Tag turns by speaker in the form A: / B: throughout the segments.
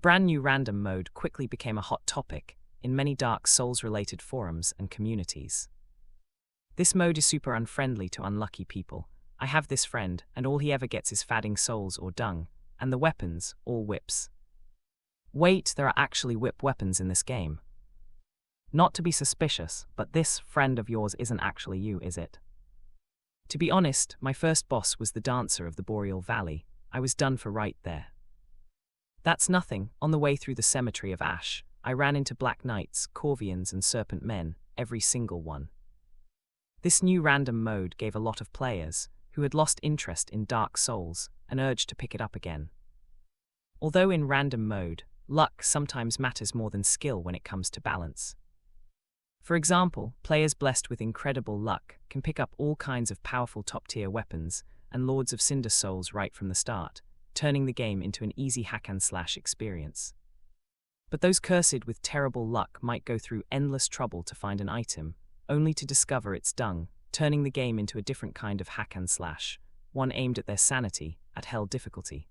A: brand new random mode quickly became a hot topic in many Dark Souls-related forums and communities. This mode is super unfriendly to unlucky people. I have this friend, and all he ever gets is fadding souls or dung, and the weapons, all whips. Wait, there are actually whip weapons in this game. Not to be suspicious, but this friend of yours isn't actually you, is it? To be honest, my first boss was the dancer of the Boreal Valley. I was done for right there. That's nothing. On the way through the Cemetery of Ash, I ran into Black Knights, Corvians and Serpent Men, every single one. This new random mode gave a lot of players, who had lost interest in Dark Souls, an urge to pick it up again. Although in random mode, luck sometimes matters more than skill when it comes to balance. For example, players blessed with incredible luck can pick up all kinds of powerful top-tier weapons and Lords of Cinder Souls right from the start, turning the game into an easy hack-and-slash experience. But those cursed with terrible luck might go through endless trouble to find an item, only to discover its dung, turning the game into a different kind of hack-and-slash, one aimed at their sanity, at hell difficulty.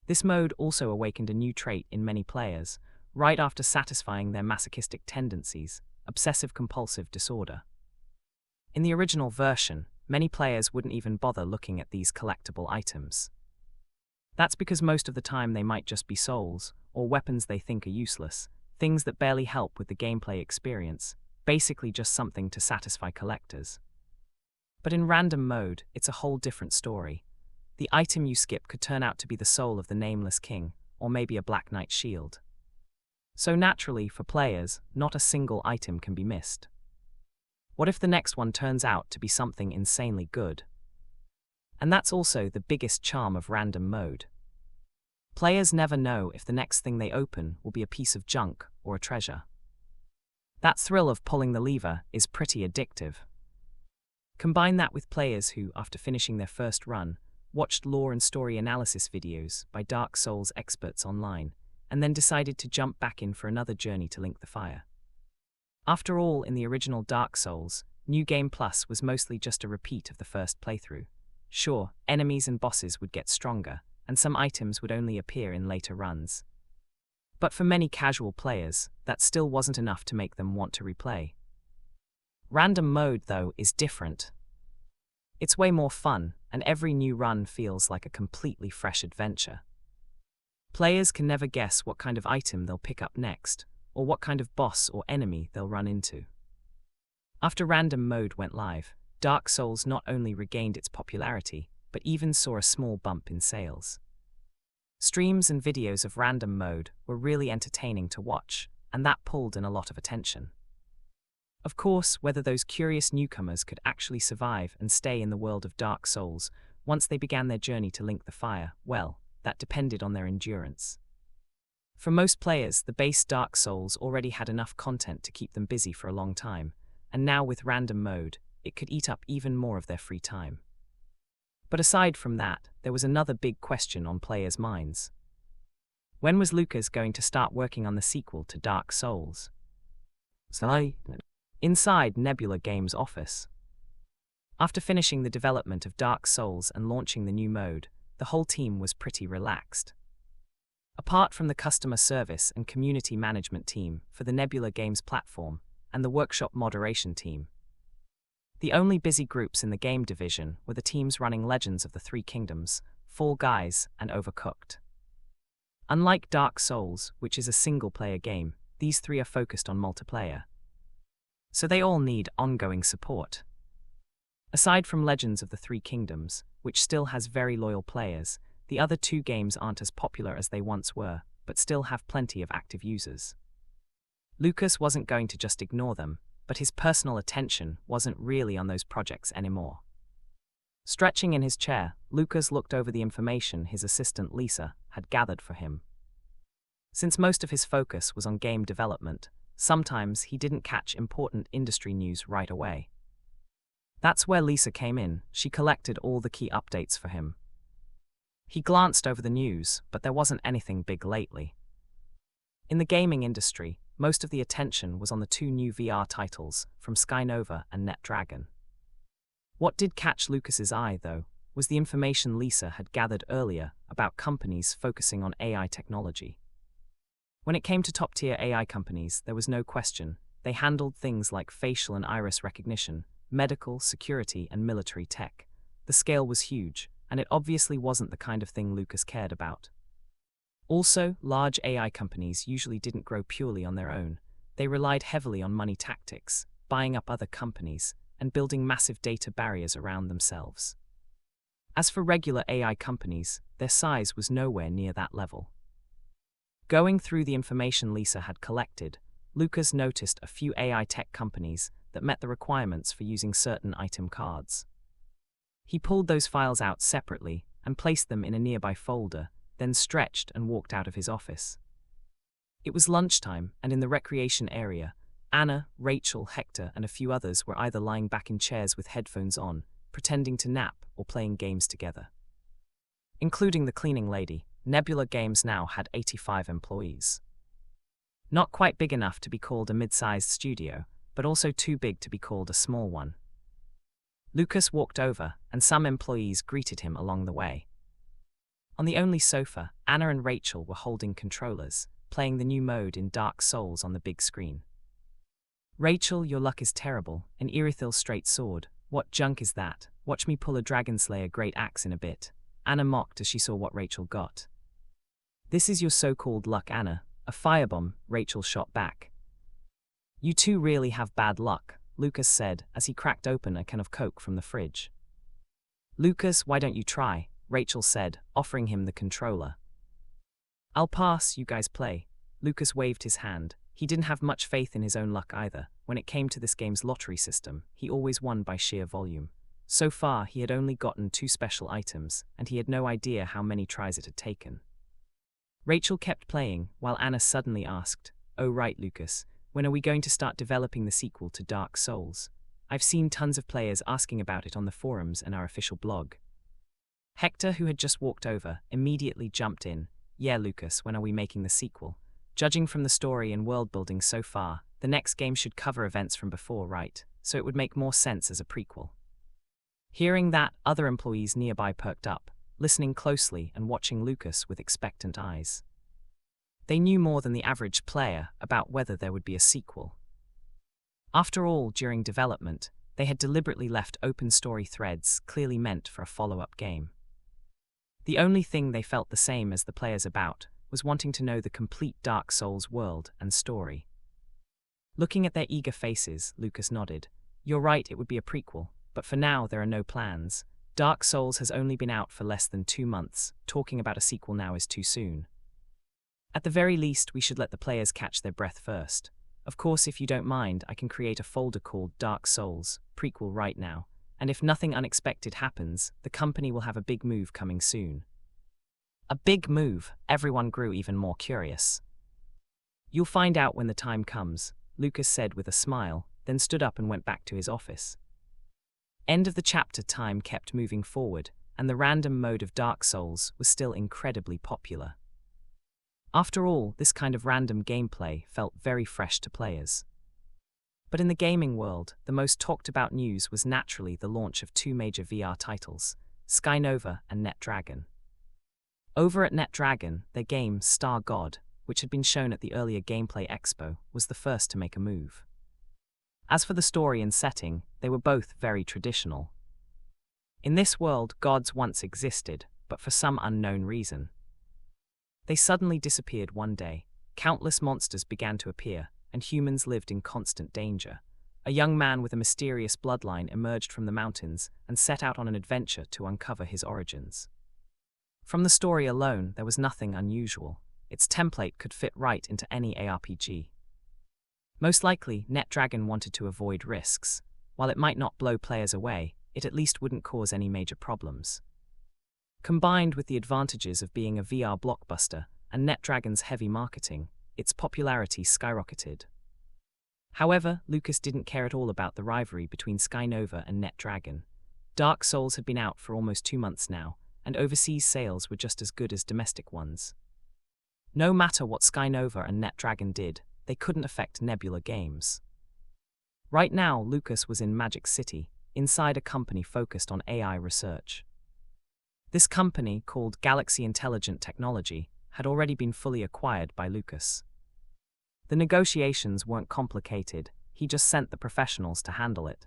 A: This mode also awakened a new trait in many players, right after satisfying their masochistic tendencies, obsessive-compulsive disorder. In the original version, many players wouldn't even bother looking at these collectible items. That's because most of the time they might just be souls, or weapons they think are useless, things that barely help with the gameplay experience, basically just something to satisfy collectors. But in random mode, it's a whole different story. The item you skip could turn out to be the soul of the Nameless King, or maybe a Black Knight shield. So naturally, for players, not a single item can be missed. What if the next one turns out to be something insanely good? And that's also the biggest charm of random mode. Players never know if the next thing they open will be a piece of junk or a treasure. That thrill of pulling the lever is pretty addictive. Combine that with players who, after finishing their first run, watched lore and story analysis videos by Dark Souls experts online, and then decided to jump back in for another journey to Link the Fire. After all, in the original Dark Souls, New Game Plus was mostly just a repeat of the first playthrough. Sure, enemies and bosses would get stronger, and some items would only appear in later runs. But for many casual players, that still wasn't enough to make them want to replay. Random mode, though, is different. It's way more fun, and every new run feels like a completely fresh adventure. Players can never guess what kind of item they'll pick up next, or what kind of boss or enemy they'll run into. After random mode went live, Dark Souls not only regained its popularity, but even saw a small bump in sales. Streams and videos of random mode were really entertaining to watch, and that pulled in a lot of attention. Of course, whether those curious newcomers could actually survive and stay in the world of Dark Souls once they began their journey to Link the Fire, well, that depended on their endurance. For most players, the base Dark Souls already had enough content to keep them busy for a long time, and now with random mode, it could eat up even more of their free time. But aside from that, there was another big question on players' minds. When was Lucas going to start working on the sequel to Dark Souls? Inside Nebula Games' office. After finishing the development of Dark Souls and launching the new mode, the whole team was pretty relaxed. Apart from the customer service and community management team for the Nebula Games platform and the workshop moderation team, the only busy groups in the game division were the teams running Legends of the Three Kingdoms, Fall Guys, and Overcooked. Unlike Dark Souls, which is a single-player game, these three are focused on multiplayer. So they all need ongoing support. Aside from Legends of the Three Kingdoms, which still has very loyal players, the other two games aren't as popular as they once were, but still have plenty of active users. Lucas wasn't going to just ignore them, but his personal attention wasn't really on those projects anymore. Stretching in his chair, Lucas looked over the information his assistant Lisa had gathered for him. Since most of his focus was on game development, sometimes he didn't catch important industry news right away. That's where Lisa came in. She collected all the key updates for him. He glanced over the news, but there wasn't anything big lately. In the gaming industry, most of the attention was on the two new VR titles from Skynova and NetDragon. What did catch Lucas's eye, though, was the information Lisa had gathered earlier about companies focusing on AI technology. When it came to top-tier AI companies, there was no question. They handled things like facial and iris recognition, medical, security, and military tech. The scale was huge, and it obviously wasn't the kind of thing Lucas cared about. Also, large AI companies usually didn't grow purely on their own. They relied heavily on money tactics, buying up other companies, and building massive data barriers around themselves. As for regular AI companies, their size was nowhere near that level. Going through the information Lisa had collected, Lucas noticed a few AI tech companies that met the requirements for using certain item cards. He pulled those files out separately and placed them in a nearby folder, then stretched and walked out of his office. It was lunchtime, and in the recreation area, Anna, Rachel, Hector, and a few others were either lying back in chairs with headphones on, pretending to nap, or playing games together. Including the cleaning lady, Nebula Games now had 85 employees. Not quite big enough to be called a mid-sized studio, but also too big to be called a small one. Lucas walked over, and some employees greeted him along the way. On the only sofa, Anna and Rachel were holding controllers, playing the new mode in Dark Souls on the big screen. Rachel, your luck is terrible, an Irithil straight sword. What junk is that? Watch me pull a Dragonslayer great axe in a bit. Anna mocked as she saw what Rachel got. This is your so-called luck, Anna. A firebomb, Rachel shot back. You two really have bad luck, Lucas said as he cracked open a can of Coke from the fridge. Lucas, why don't you try? Rachel said, offering him the controller. I'll pass, you guys play. Lucas waved his hand. He didn't have much faith in his own luck either. When it came to this game's lottery system, he always won by sheer volume. So far, he had only gotten 2 special items, and he had no idea how many tries it had taken. Rachel kept playing, while Anna suddenly asked, "Oh right, Lucas, when are we going to start developing the sequel to Dark Souls? I've seen tons of players asking about it on the forums and our official blog." Hector, who had just walked over, immediately jumped in. "Yeah, Lucas, when are we making the sequel? Judging from the story and world building so far, the next game should cover events from before, right? So it would make more sense as a prequel." Hearing that, other employees nearby perked up, listening closely and watching Lucas with expectant eyes. They knew more than the average player about whether there would be a sequel. After all, during development, they had deliberately left open story threads clearly meant for a follow-up game. The only thing they felt the same as the players about was wanting to know the complete Dark Souls world and story. Looking at their eager faces, Lucas nodded. "You're right, it would be a prequel, but for now there are no plans. Dark Souls has only been out for less than 2 months. Talking about a sequel now is too soon. At the very least, we should let the players catch their breath first. Of course, if you don't mind, I can create a folder called Dark Souls Prequel right now, and if nothing unexpected happens, the company will have a big move coming soon." A big move? Everyone grew even more curious. "You'll find out when the time comes," Lucas said with a smile, then stood up and went back to his office. End of the chapter. Time kept moving forward, and the random mode of Dark Souls was still incredibly popular. After all, this kind of random gameplay felt very fresh to players. But in the gaming world, the most talked about news was naturally the launch of 2 major VR titles, Skynova and NetDragon. Over at NetDragon, their game Star God, which had been shown at the earlier Gameplay Expo, was the first to make a move. As for the story and setting, they were both very traditional. In this world, gods once existed, but for some unknown reason, they suddenly disappeared one day. Countless monsters began to appear, and humans lived in constant danger. A young man with a mysterious bloodline emerged from the mountains and set out on an adventure to uncover his origins. From the story alone, there was nothing unusual. Its template could fit right into any ARPG. Most likely, NetDragon wanted to avoid risks. While it might not blow players away, it at least wouldn't cause any major problems. Combined with the advantages of being a VR blockbuster and NetDragon's heavy marketing, its popularity skyrocketed. However, Lucas didn't care at all about the rivalry between Skynova and NetDragon. Dark Souls had been out for almost 2 months now, and overseas sales were just as good as domestic ones. No matter what Skynova and NetDragon did, they couldn't affect Nebula Games. Right now, Lucas was in Magic City, inside a company focused on AI research. This company, called Galaxy Intelligent Technology, had already been fully acquired by Lucas. The negotiations weren't complicated, he just sent the professionals to handle it.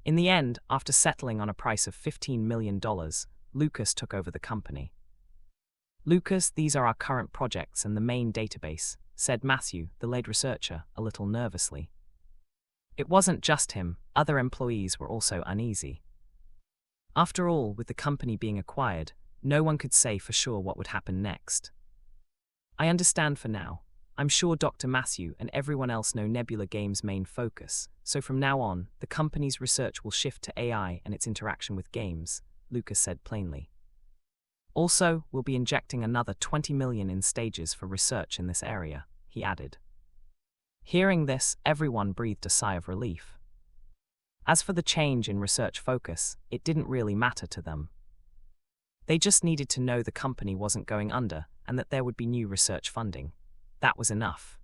A: In the end, after settling on a price of $15 million, Lucas took over the company. "Lucas, these are our current projects and the main database," said Matthew, the lead researcher, a little nervously. It wasn't just him, other employees were also uneasy. After all, with the company being acquired, no one could say for sure what would happen next. "I understand for now. I'm sure Dr. Matthew and everyone else know Nebula Games' main focus, so from now on, the company's research will shift to AI and its interaction with games," Lucas said plainly. "Also, we'll be injecting another $20 million in stages for research in this area," he added. Hearing this, everyone breathed a sigh of relief. As for the change in research focus, it didn't really matter to them. They just needed to know the company wasn't going under and that there would be new research funding. That was enough.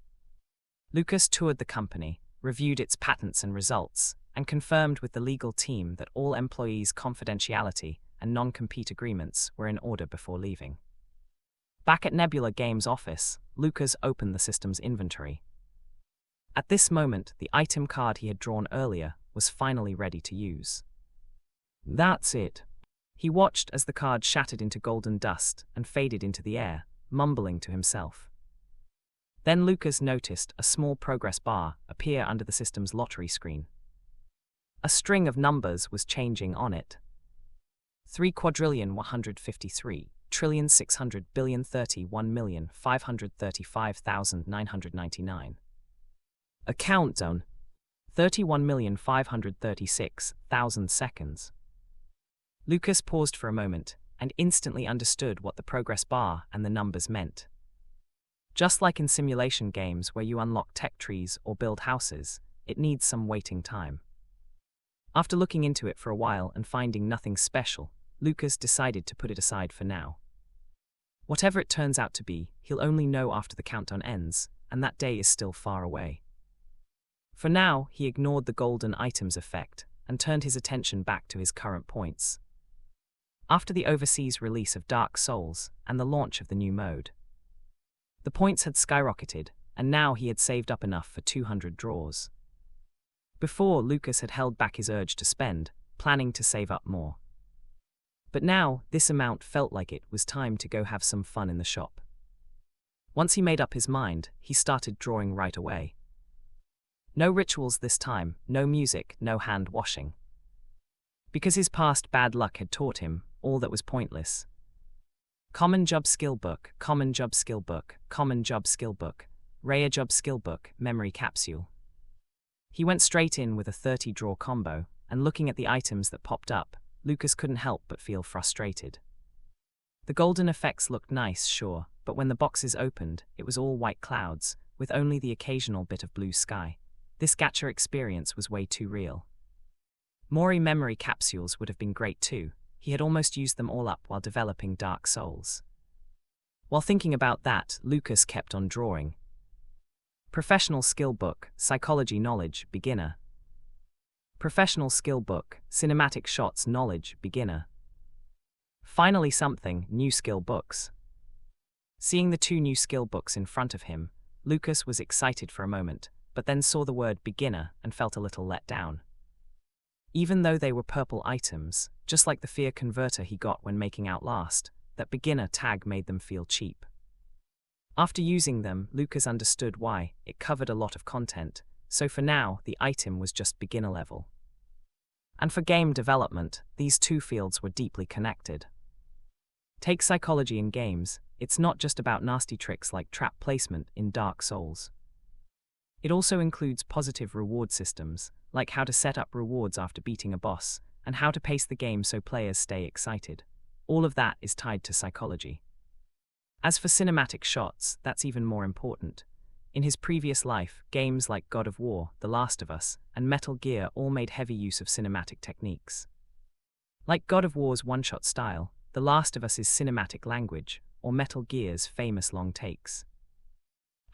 A: Lucas toured the company, reviewed its patents and results, and confirmed with the legal team that all employees' confidentiality and non-compete agreements were in order before leaving. Back at Nebula Games' office, Lucas opened the system's inventory. At this moment, the item card he had drawn earlier was finally ready to use. "That's it." He watched as the card shattered into golden dust and faded into the air, mumbling to himself. Then Lucas noticed a small progress bar appear under the system's lottery screen. A string of numbers was changing on it. 3,153,600,031,535,999. A countdown. 31,536,000 seconds. Lucas paused for a moment and instantly understood what the progress bar and the numbers meant. Just like in simulation games where you unlock tech trees or build houses, it needs some waiting time. After looking into it for a while and finding nothing special, Lucas decided to put it aside for now. Whatever it turns out to be, he'll only know after the countdown ends, and that day is still far away. For now, he ignored the golden items effect and turned his attention back to his current points. After the overseas release of Dark Souls and the launch of the new mode, the points had skyrocketed, and now he had saved up enough for 200 draws. Before, Lucas had held back his urge to spend, planning to save up more. But now, this amount felt like it was time to go have some fun in the shop. Once he made up his mind, he started drawing right away. No rituals this time, no music, no hand washing. Because his past bad luck had taught him all that was pointless. Common Job Skill Book, Common Job Skill Book, Common Job Skill Book, Rare Job Skill Book, Memory Capsule. He went straight in with a 30-draw combo, and looking at the items that popped up, Lucas couldn't help but feel frustrated. The golden effects looked nice, sure, but when the boxes opened, it was all white clouds, with only the occasional bit of blue sky. This gacha experience was way too real. Mori memory capsules would have been great too. He had almost used them all up while developing Dark Souls. While thinking about that, Lucas kept on drawing. Professional Skill Book, Psychology Knowledge, Beginner. Professional Skill Book, Cinematic Shots Knowledge, Beginner. Finally something, new skill books. Seeing the 2 new skill books in front of him, Lucas was excited for a moment, but then saw the word beginner and felt a little let down. Even though they were purple items, just like the fear converter he got when making Outlast, that beginner tag made them feel cheap. After using them, Lucas understood why. It covered a lot of content, so for now, the item was just beginner level. And for game development, these 2 fields were deeply connected. Take psychology in games, it's not just about nasty tricks like trap placement in Dark Souls. It also includes positive reward systems, like how to set up rewards after beating a boss, and how to pace the game so players stay excited. All of that is tied to psychology. As for cinematic shots, that's even more important. In his previous life, games like God of War, The Last of Us, and Metal Gear all made heavy use of cinematic techniques. Like God of War's one-shot style, The Last of Us's cinematic language, or Metal Gear's famous long takes.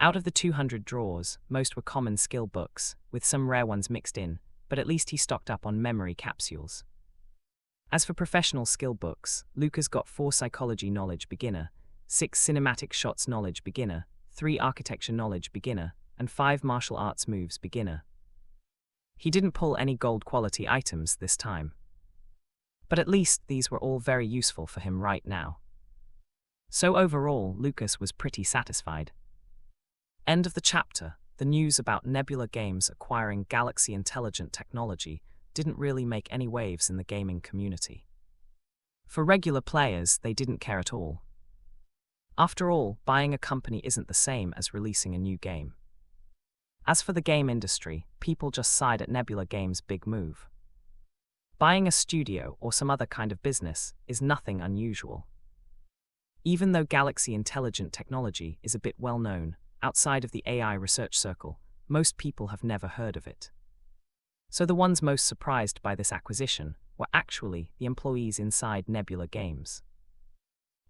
A: Out of the 200 draws, most were common skill books, with some rare ones mixed in, but at least he stocked up on memory capsules. As for professional skill books, Lucas got 4 Psychology Knowledge Beginner, 6 Cinematic Shots Knowledge Beginner, 3 architecture knowledge beginner, and 5 martial arts moves beginner. He didn't pull any gold quality items this time. But at least these were all very useful for him right now. So overall, Lucas was pretty satisfied. End of the chapter. The news about Nebula Games acquiring Galaxy Intelligent Technology didn't really make any waves in the gaming community. For regular players, they didn't care at all. After all, buying a company isn't the same as releasing a new game. As for the game industry, people just sighed at Nebula Games' big move. Buying a studio or some other kind of business is nothing unusual. Even though Galaxy Intelligent Technology is a bit well known, outside of the AI research circle, most people have never heard of it. So the ones most surprised by this acquisition were actually the employees inside Nebula Games.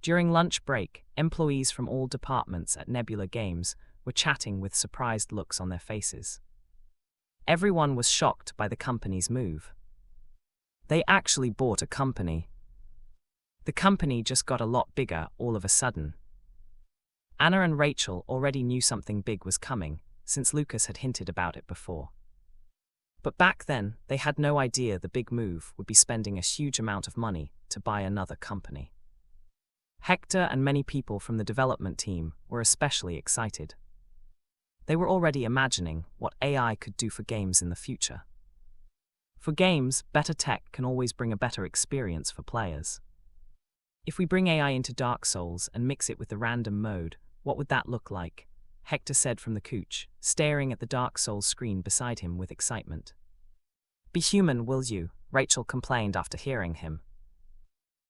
A: During lunch break, employees from all departments at Nebula Games were chatting with surprised looks on their faces. Everyone was shocked by the company's move. They actually bought a company. The company just got a lot bigger all of a sudden. Anna and Rachel already knew something big was coming, since Lucas had hinted about it before. But back then, they had no idea the big move would be spending a huge amount of money to buy another company. Hector and many people from the development team were especially excited. They were already imagining what AI could do for games in the future. For games, better tech can always bring a better experience for players. If we bring AI into Dark Souls and mix it with the random mode, what would that look like? Hector said from the couch, staring at the Dark Souls screen beside him with excitement. Be human, will you? Rachel complained after hearing him.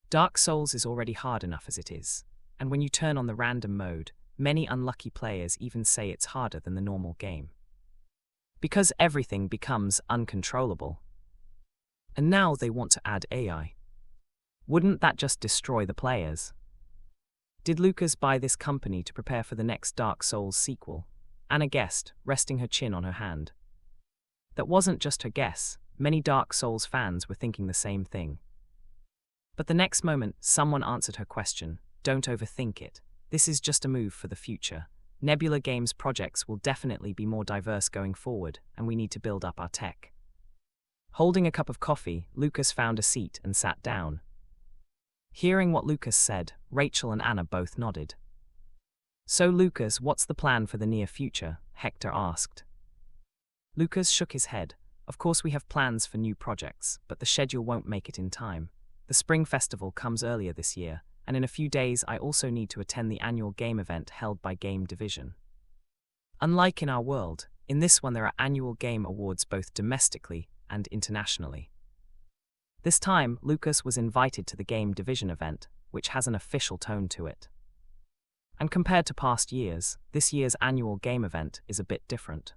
A: Dark Souls is already hard enough as it is, and when you turn on the random mode, many unlucky players even say it's harder than the normal game. Because everything becomes uncontrollable. And now they want to add AI. Wouldn't that just destroy the players? Did Lucas buy this company to prepare for the next Dark Souls sequel? Anna guessed, resting her chin on her hand. That wasn't just her guess, many Dark Souls fans were thinking the same thing. But the next moment, someone answered her question. Don't overthink it. This is just a move for the future. Nebula Games projects will definitely be more diverse going forward, and we need to build up our tech. Holding a cup of coffee, Lucas found a seat and sat down. Hearing what Lucas said, Rachel and Anna both nodded. So Lucas, what's the plan for the near future? Hector asked. Lucas shook his head. Of course we have plans for new projects, but the schedule won't make it in time. The Spring Festival comes earlier this year, and in a few days I also need to attend the annual game event held by Game Division. Unlike in our world, in this one there are annual game awards both domestically and internationally. This time, Lucas was invited to the Game Division event, which has an official tone to it. And compared to past years, this year's annual game event is a bit different.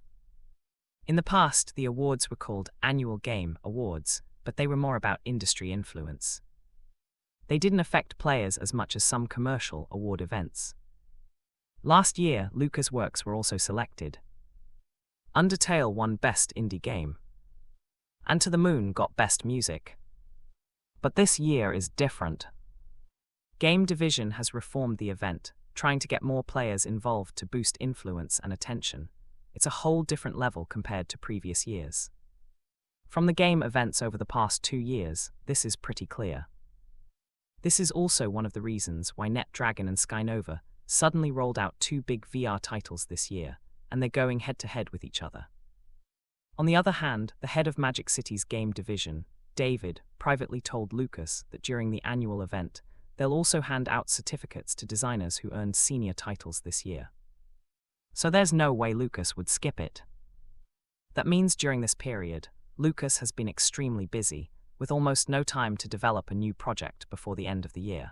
A: In the past, the awards were called Annual Game Awards, but they were more about industry influence. They didn't affect players as much as some commercial award events. Last year, Lucas' works were also selected. Undertale won Best Indie Game. And To the Moon got Best Music. But this year is different. Game Division has reformed the event, trying to get more players involved to boost influence and attention. It's a whole different level compared to previous years. From the game events over the past 2 years, this is pretty clear. This is also one of the reasons why NetDragon and Skynova suddenly rolled out 2 big VR titles this year, and they're going head-to-head with each other. On the other hand, the head of Magic City's Game Division, David, privately told Lucas that during the annual event, they'll also hand out certificates to designers who earned senior titles this year. So there's no way Lucas would skip it. That means during this period, Lucas has been extremely busy, with almost no time to develop a new project before the end of the year.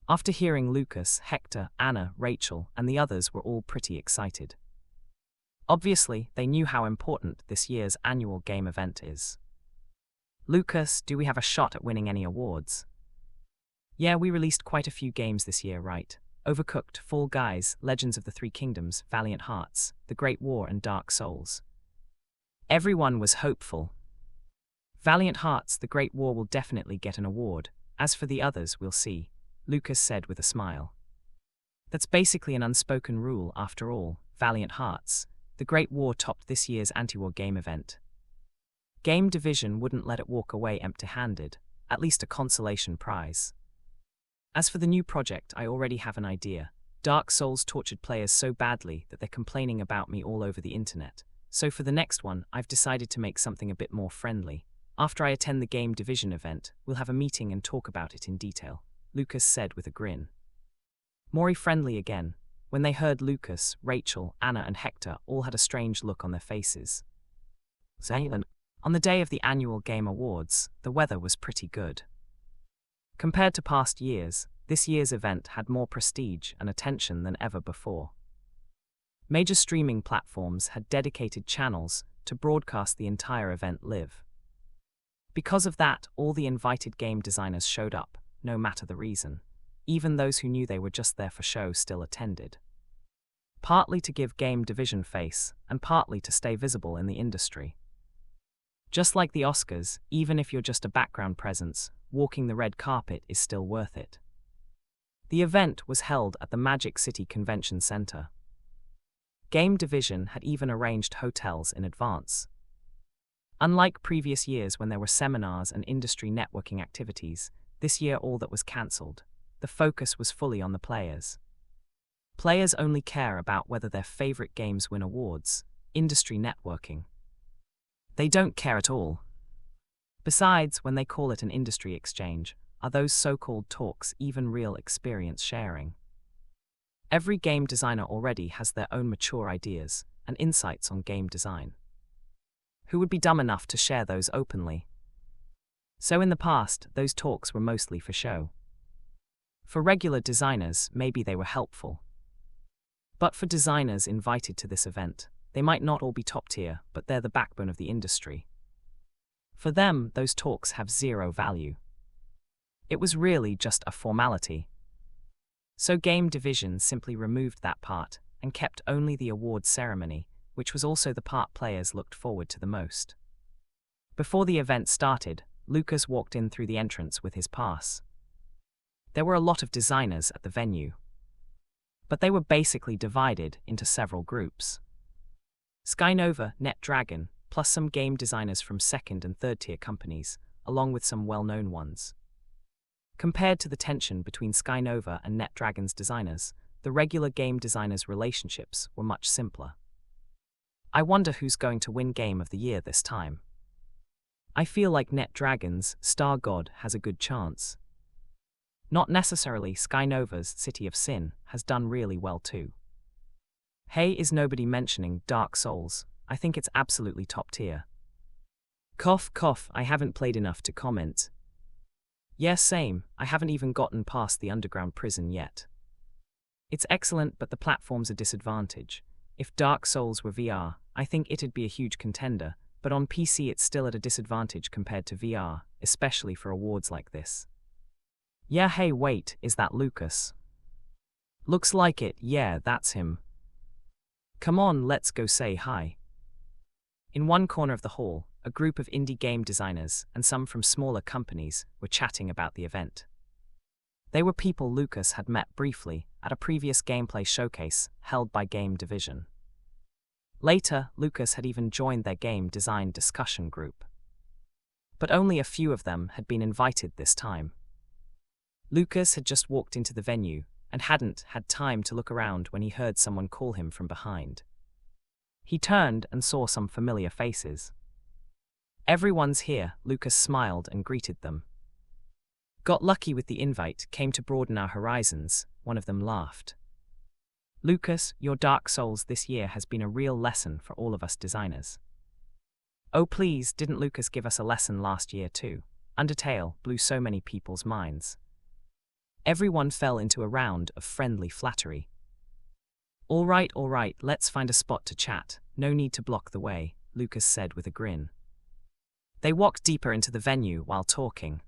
A: After hearing Lucas, Hector, Anna, Rachel, and the others were all pretty excited. Obviously, they knew how important this year's annual game event is. Lucas, do we have a shot at winning any awards? Yeah, we released quite a few games this year, right? Overcooked, Fall Guys, Legends of the Three Kingdoms, Valiant Hearts, The Great War, and Dark Souls. Everyone was hopeful. Valiant Hearts, The Great War will definitely get an award. As for the others, we'll see, Lucas said with a smile. That's basically an unspoken rule after all. Valiant Hearts. The Great War topped this year's anti-war game event. Game Division wouldn't let it walk away empty-handed, at least a consolation prize. As for the new project, I already have an idea. Dark Souls tortured players so badly that they're complaining about me all over the internet. So for the next one, I've decided to make something a bit more friendly. After I attend the Game Division event, we'll have a meeting and talk about it in detail, Lucas said with a grin. More friendly again. When they heard Lucas, Rachel, Anna and Hector all had a strange look on their faces. On the day of the annual Game Awards, the weather was pretty good. Compared to past years, this year's event had more prestige and attention than ever before. Major streaming platforms had dedicated channels to broadcast the entire event live. Because of that, all the invited game designers showed up, no matter the reason. Even those who knew they were just there for show still attended. Partly to give Game Division face, and partly to stay visible in the industry. Just like the Oscars, even if you're just a background presence, walking the red carpet is still worth it. The event was held at the Magic City Convention Center. Game Division had even arranged hotels in advance. Unlike previous years when there were seminars and industry networking activities, this year all that was cancelled. The focus was fully on the players. Players only care about whether their favorite games win awards, industry networking. They don't care at all. Besides, when they call it an industry exchange, are those so-called talks even real experience sharing? Every game designer already has their own mature ideas and insights on game design. Who would be dumb enough to share those openly? So in the past, those talks were mostly for show. For regular designers, maybe they were helpful. But for designers invited to this event, they might not all be top tier, but they're the backbone of the industry. For them, those talks have zero value. It was really just a formality. So Game Division simply removed that part and kept only the awards ceremony, which was also the part players looked forward to the most. Before the event started, Lucas walked in through the entrance with his pass. There were a lot of designers at the venue, but they were basically divided into several groups. Skynova, NetDragon, plus some game designers from second and third tier companies, along with some well-known ones. Compared to the tension between Skynova and NetDragon's designers, the regular game designers' relationships were much simpler. I wonder who's going to win Game of the Year this time. I feel like NetDragon's Star God has a good chance. Not necessarily. Skynova's City of Sin has done really well too. Hey, is nobody mentioning Dark Souls? I think it's absolutely top tier. Cough, cough, I haven't played enough to comment. Yeah, same, I haven't even gotten past the underground prison yet. It's excellent, but the platform's a disadvantage. If Dark Souls were VR, I think it'd be a huge contender, but on PC it's still at a disadvantage compared to VR, especially for awards like this. Yeah, hey, wait, is that Lucas? Looks like it, yeah, that's him. Come on, let's go say hi. In one corner of the hall, a group of indie game designers and some from smaller companies were chatting about the event. They were people Lucas had met briefly at a previous gameplay showcase held by Game Division. Later, Lucas had even joined their game design discussion group. But only a few of them had been invited this time. Lucas had just walked into the venue and hadn't had time to look around when he heard someone call him from behind. He turned and saw some familiar faces. Everyone's here, Lucas smiled and greeted them. Got lucky with the invite, came to broaden our horizons, one of them laughed. Lucas, your Dark Souls this year has been a real lesson for all of us designers. Oh please, didn't Lucas give us a lesson last year too? Undertale blew so many people's minds. Everyone fell into a round of friendly flattery. All right, let's find a spot to chat, no need to block the way, Lucas said with a grin. They walked deeper into the venue while talking.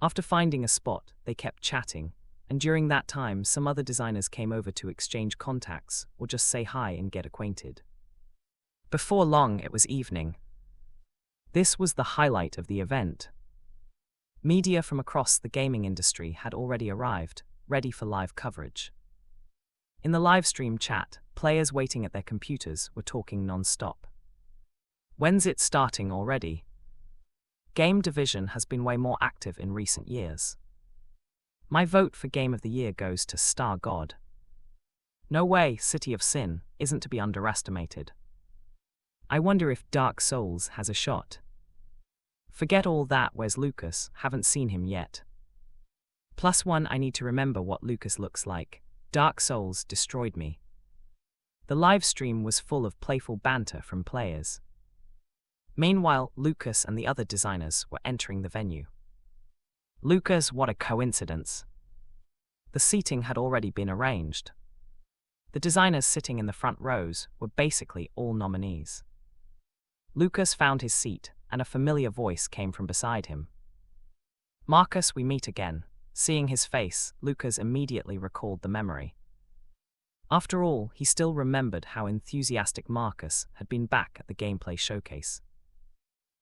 A: After finding a spot, they kept chatting, and during that time some other designers came over to exchange contacts or just say hi and get acquainted. Before long it was evening. This was the highlight of the event. Media from across the gaming industry had already arrived, ready for live coverage. In the livestream chat, players waiting at their computers were talking non-stop. When's it starting already? Game Division has been way more active in recent years. My vote for Game of the Year goes to Star God. No way, City of Sin isn't to be underestimated. I wonder if Dark Souls has a shot. Forget all that, where's Lucas? Haven't seen him yet. +1, I need to remember what Lucas looks like. Dark Souls destroyed me. The live stream was full of playful banter from players. Meanwhile, Lucas and the other designers were entering the venue. Lucas, what a coincidence. The seating had already been arranged. The designers sitting in the front rows were basically all nominees. Lucas found his seat, and a familiar voice came from beside him. Marcus, we meet again. Seeing his face, Lucas immediately recalled the memory. After all, he still remembered how enthusiastic Marcus had been back at the gameplay showcase.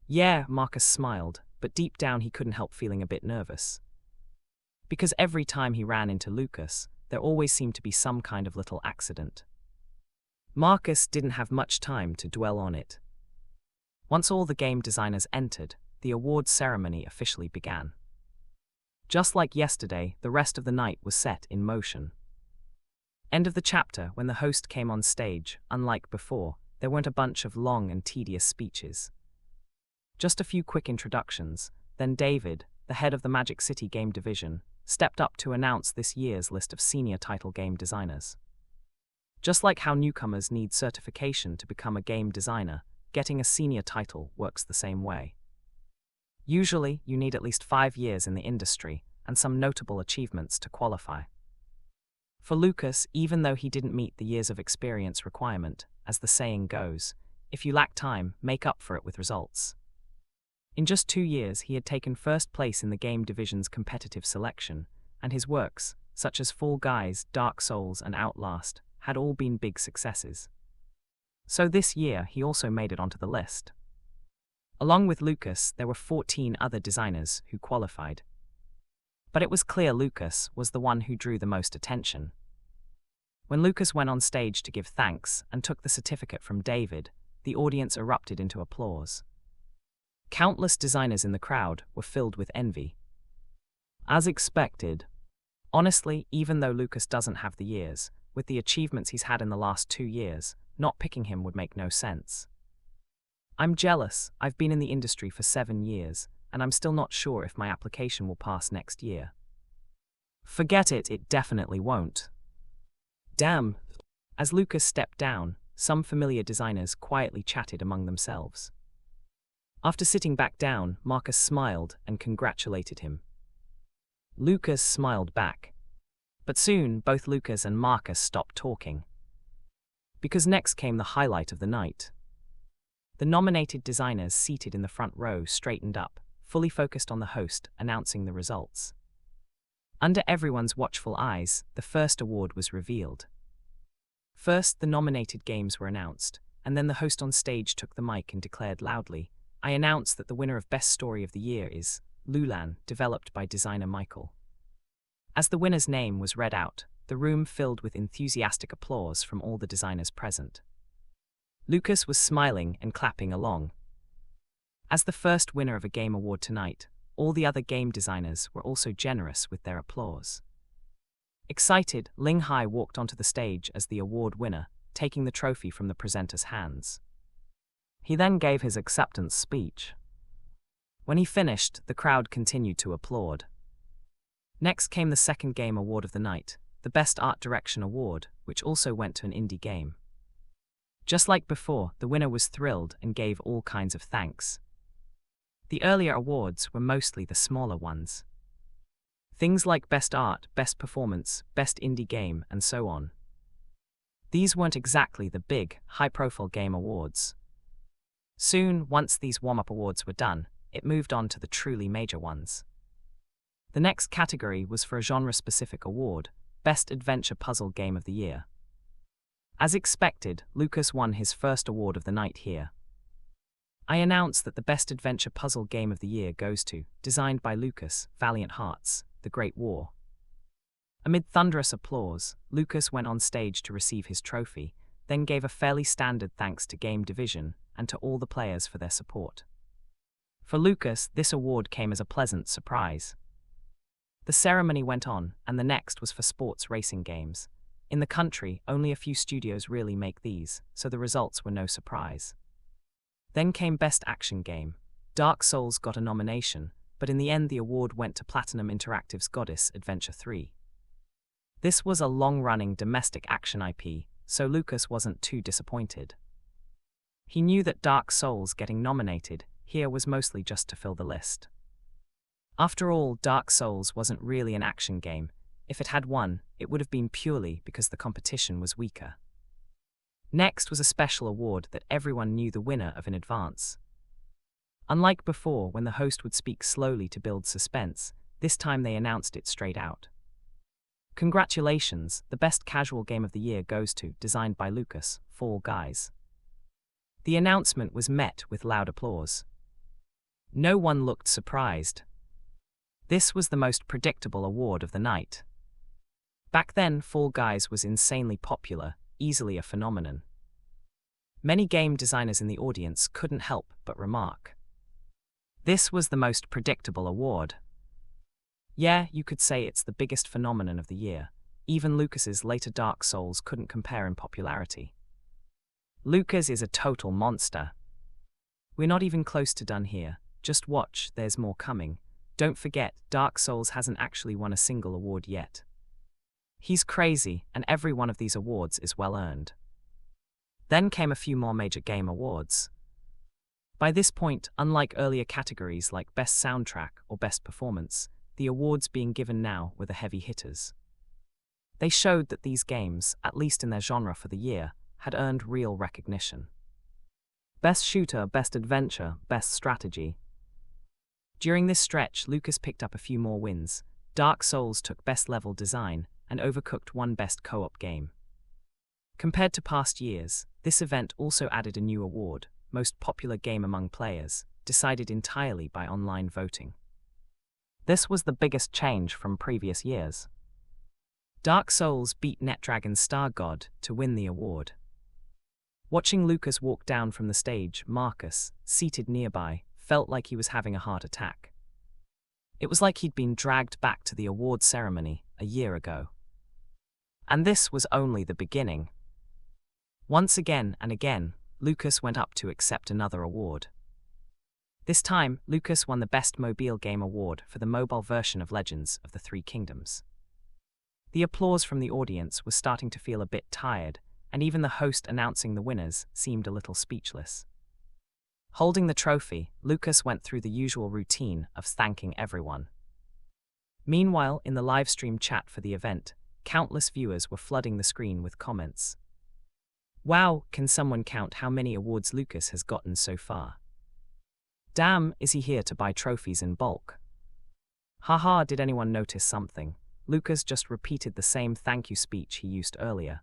A: Yeah, Marcus smiled, but deep down he couldn't help feeling a bit nervous. Because every time he ran into Lucas, there always seemed to be some kind of little accident. Marcus didn't have much time to dwell on it. Once all the game designers entered, the awards ceremony officially began. Just like yesterday, the rest of the night was set in motion. End of the chapter, when the host came on stage, unlike before, there weren't a bunch of long and tedious speeches. Just a few quick introductions, then David, the head of the Magic City Game Division, stepped up to announce this year's list of senior title game designers. Just like how newcomers need certification to become a game designer, getting a senior title works the same way. Usually, you need at least 5 years in the industry and some notable achievements to qualify. For Lucas, even though he didn't meet the years of experience requirement, as the saying goes, if you lack time, make up for it with results. In just 2 years, he had taken first place in the game division's competitive selection, and his works, such as Fall Guys, Dark Souls, and Outlast, had all been big successes. So this year, he also made it onto the list. Along with Lucas, there were 14 other designers who qualified. But it was clear Lucas was the one who drew the most attention. When Lucas went on stage to give thanks and took the certificate from David, the audience erupted into applause. Countless designers in the crowd were filled with envy. As expected. Honestly, even though Lucas doesn't have the years, with the achievements he's had in the last 2 years, not picking him would make no sense. I'm jealous. I've been in the industry for 7 years, and I'm still not sure if my application will pass next year. Forget it, it definitely won't. Damn. As Lucas stepped down, some familiar designers quietly chatted among themselves. After sitting back down, Marcus smiled and congratulated him. Lucas smiled back. But soon, both Lucas and Marcus stopped talking. Because next came the highlight of the night. The nominated designers seated in the front row straightened up, fully focused on the host, announcing the results. Under everyone's watchful eyes, the first award was revealed. First, the nominated games were announced, and then the host on stage took the mic and declared loudly, I announce that the winner of Best Story of the Year is Lulan, developed by designer Michael. As the winner's name was read out, the room filled with enthusiastic applause from all the designers present. Lucas was smiling and clapping along. As the first winner of a game award tonight, all the other game designers were also generous with their applause. Excited, Ling Hai walked onto the stage as the award winner, taking the trophy from the presenter's hands. He then gave his acceptance speech. When he finished, the crowd continued to applaud. Next came the second game award of the night, the Best Art Direction Award, which also went to an indie game. Just like before, the winner was thrilled and gave all kinds of thanks. The earlier awards were mostly the smaller ones. Things like Best Art, Best Performance, Best Indie Game, and so on. These weren't exactly the big, high-profile game awards. Soon, once these warm-up awards were done, it moved on to the truly major ones. The next category was for a genre-specific award, Best Adventure Puzzle Game of the Year. As expected, Lucas won his first award of the night here. I announce that the Best Adventure Puzzle Game of the Year goes to, designed by Lucas, Valiant Hearts, The Great War. Amid thunderous applause, Lucas went on stage to receive his trophy, then gave a fairly standard thanks to Game Division and to all the players for their support. For Lucas, this award came as a pleasant surprise. The ceremony went on, and the next was for sports racing games. In the country, only a few studios really make these, so the results were no surprise. Then came Best Action Game. Dark Souls got a nomination, but in the end the award went to Platinum Interactive's Goddess Adventure 3. This was a long-running domestic action IP, so Lucas wasn't too disappointed. He knew that Dark Souls getting nominated here was mostly just to fill the list. After all, Dark Souls wasn't really an action game. If it had won, it would have been purely because the competition was weaker. Next was a special award that everyone knew the winner of in advance. Unlike before, when the host would speak slowly to build suspense, this time they announced it straight out. Congratulations, the best casual game of the year goes to, designed by Lucas, Fall Guys. The announcement was met with loud applause. No one looked surprised. This was the most predictable award of the night. Back then, Fall Guys was insanely popular, easily a phenomenon. Many game designers in the audience couldn't help but remark. This was the most predictable award. Yeah, you could say it's the biggest phenomenon of the year. Even Lucas's later Dark Souls couldn't compare in popularity. Lucas is a total monster. We're not even close to done here. Just watch, there's more coming. Don't forget, Dark Souls hasn't actually won a single award yet. He's crazy, and every one of these awards is well earned. Then came a few more major game awards. By this point, unlike earlier categories like Best Soundtrack or Best Performance, the awards being given now were the heavy hitters. They showed that these games, at least in their genre for the year, had earned real recognition. Best Shooter, Best Adventure, Best Strategy. During this stretch, Lucas picked up a few more wins. Dark Souls took Best Level Design, and Overcooked won Best Co-op Game. Compared to past years, this event also added a new award, Most Popular Game Among Players, decided entirely by online voting. This was the biggest change from previous years. Dark Souls beat NetDragon's Star God to win the award. Watching Lucas walk down from the stage, Marcus, seated nearby, felt like he was having a heart attack. It was like he'd been dragged back to the award ceremony a year ago. And this was only the beginning. Once again and again, Lucas went up to accept another award. This time, Lucas won the Best Mobile Game Award for the mobile version of Legends of the Three Kingdoms. The applause from the audience was starting to feel a bit tired, and even the host announcing the winners seemed a little speechless. Holding the trophy, Lucas went through the usual routine of thanking everyone. Meanwhile, in the livestream chat for the event, countless viewers were flooding the screen with comments. Wow, can someone count how many awards Lucas has gotten so far? Damn, is he here to buy trophies in bulk? Haha, did anyone notice something? Lucas just repeated the same thank you speech he used earlier.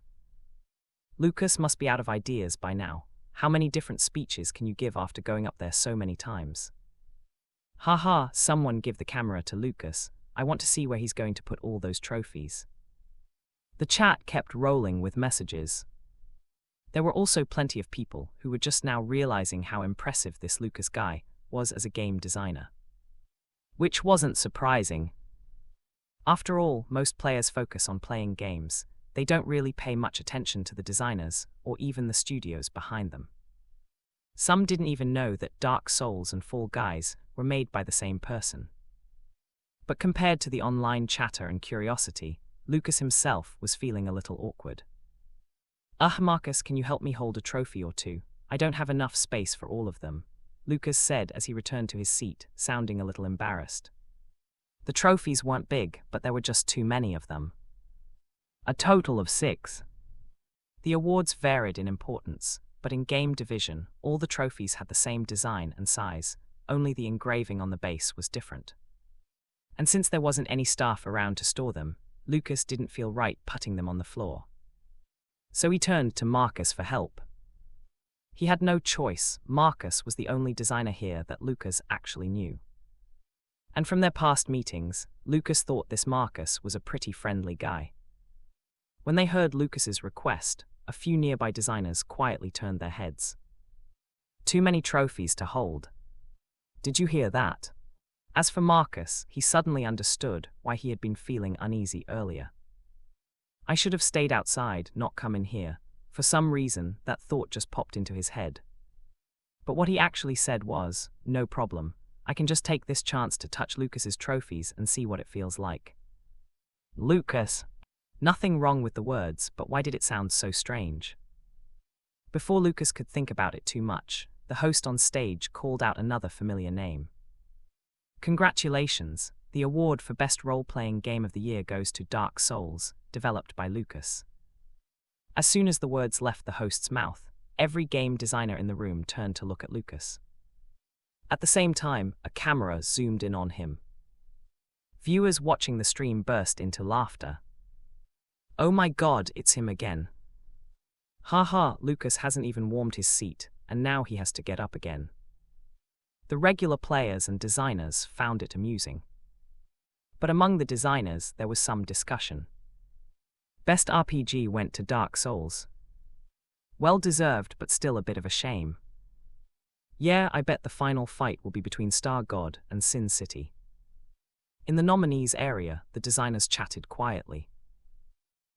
A: Lucas must be out of ideas by now. How many different speeches can you give after going up there so many times? Haha, someone give the camera to Lucas. I want to see where he's going to put all those trophies. The chat kept rolling with messages. There were also plenty of people who were just now realizing how impressive this Lucas guy was as a game designer. Which wasn't surprising. After all, most players focus on playing games. They don't really pay much attention to the designers or even the studios behind them. Some didn't even know that Dark Souls and Fall Guys were made by the same person. But compared to the online chatter and curiosity, Lucas himself was feeling a little awkward. Marcus, can you help me hold a trophy or two? I don't have enough space for all of them, Lucas said as he returned to his seat, sounding a little embarrassed. The trophies weren't big, but there were just too many of them. A total of 6. The awards varied in importance, but in Game Division, all the trophies had the same design and size, only the engraving on the base was different. And since there wasn't any staff around to store them, Lucas didn't feel right putting them on the floor. So he turned to Marcus for help. He had no choice. Marcus was the only designer here that Lucas actually knew. And from their past meetings, Lucas thought this Marcus was a pretty friendly guy. When they heard Lucas's request, a few nearby designers quietly turned their heads. Too many trophies to hold. Did you hear that? As for Marcus, he suddenly understood why he had been feeling uneasy earlier. I should have stayed outside, not come in here. For some reason, that thought just popped into his head. But what he actually said was, no problem, I can just take this chance to touch Lucas's trophies and see what it feels like. Lucas. Nothing wrong with the words, but why did it sound so strange? Before Lucas could think about it too much, the host on stage called out another familiar name. Congratulations, the award for Best Role-Playing Game of the Year goes to Dark Souls, developed by Lucas. As soon as the words left the host's mouth, every game designer in the room turned to look at Lucas. At the same time, a camera zoomed in on him. Viewers watching the stream burst into laughter. Oh my god, it's him again. Haha, Lucas hasn't even warmed his seat, and now he has to get up again. The regular players and designers found it amusing. But among the designers, there was some discussion. Best RPG went to Dark Souls. Well deserved, but still a bit of a shame. Yeah, I bet the final fight will be between Star God and Sin City. In the nominees area, the designers chatted quietly.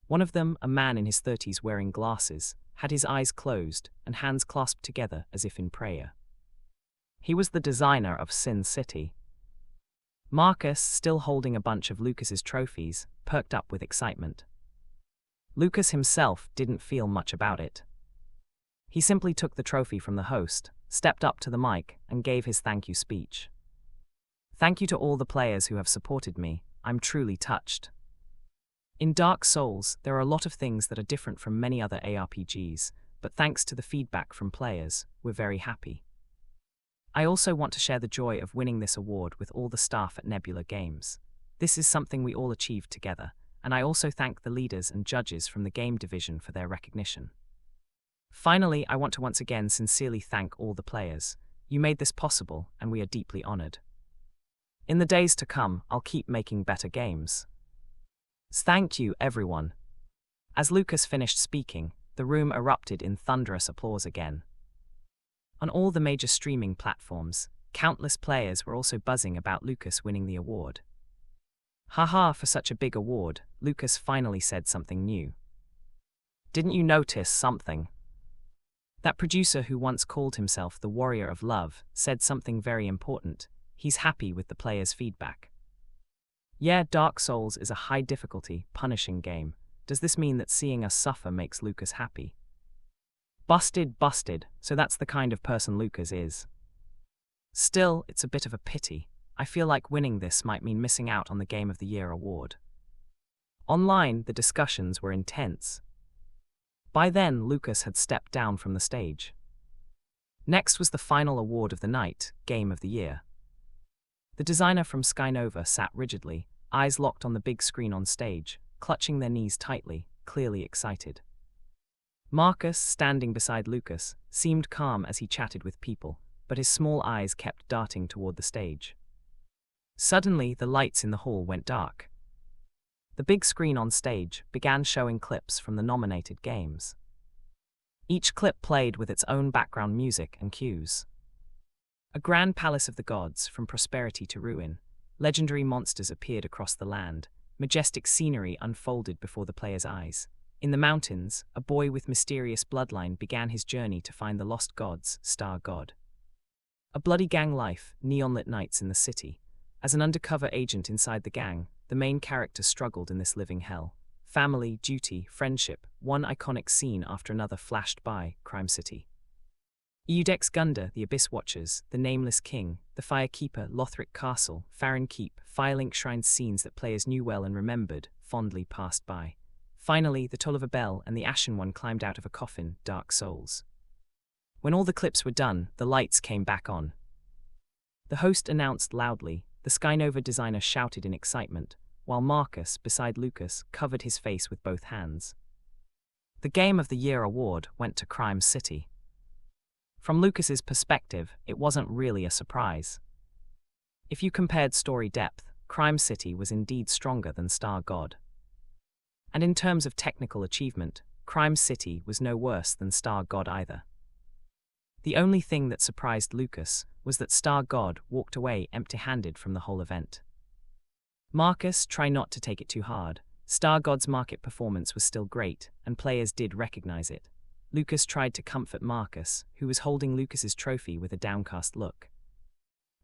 A: One of them, a man in his 30s wearing glasses, had his eyes closed and hands clasped together as if in prayer. He was the designer of Sin City. Marcus, still holding a bunch of Lucas's trophies, perked up with excitement. Lucas himself didn't feel much about it. He simply took the trophy from the host, stepped up to the mic, and gave his thank you speech. Thank you to all the players who have supported me. I'm truly touched. In Dark Souls, there are a lot of things that are different from many other ARPGs, but thanks to the feedback from players, we're very happy. I also want to share the joy of winning this award with all the staff at Nebula Games. This is something we all achieved together, and I also thank the leaders and judges from the game division for their recognition. Finally, I want to once again sincerely thank all the players. You made this possible, and we are deeply honored. In the days to come, I'll keep making better games. Thank you, everyone. As Lucas finished speaking, the room erupted in thunderous applause again. On all the major streaming platforms, countless players were also buzzing about Lucas winning the award. Haha, for such a big award, Lucas finally said something new. Didn't you notice something? That producer who once called himself the Warrior of Love said something very important. He's happy with the players' feedback. Yeah, Dark Souls is a high-difficulty, punishing game. Does this mean that seeing us suffer makes Lucas happy? Busted, so that's the kind of person Lucas is. Still, it's a bit of a pity. I feel like winning this might mean missing out on the Game of the Year award. Online, the discussions were intense. By then, Lucas had stepped down from the stage. Next was the final award of the night, Game of the Year. The designer from Skynova sat rigidly, eyes locked on the big screen on stage, clutching their knees tightly, clearly excited. Marcus, standing beside Lucas, seemed calm as he chatted with people, but his small eyes kept darting toward the stage. Suddenly, the lights in the hall went dark. The big screen on stage began showing clips from the nominated games. Each clip played with its own background music and cues. A grand palace of the gods, from prosperity to ruin. Legendary monsters appeared across the land. Majestic scenery unfolded before the player's eyes. In the mountains, a boy with mysterious bloodline began his journey to find the lost gods, Star God. A bloody gang life, neon-lit nights in the city. As an undercover agent inside the gang, the main character struggled in this living hell. Family, duty, friendship, one iconic scene after another flashed by, Crime City. Eudex Gunda, the Abyss Watchers, the Nameless King, the Firekeeper, Lothric Castle, Farron Keep, Firelink Shrine scenes that players knew well and remembered, fondly passed by. Finally, the toll of a bell and the Ashen One climbed out of a coffin, Dark Souls. When all the clips were done, the lights came back on. The host announced loudly, the Skynova designer shouted in excitement, while Marcus, beside Lucas, covered his face with both hands. The Game of the Year award went to Crime City. From Lucas's perspective, it wasn't really a surprise. If you compared story depth, Crime City was indeed stronger than Star God. And in terms of technical achievement, Crime City was no worse than Star God either. The only thing that surprised Lucas was that Star God walked away empty-handed from the whole event. Marcus, try not to take it too hard. Star God's market performance was still great, and players did recognize it. Lucas tried to comfort Marcus, who was holding Lucas's trophy with a downcast look.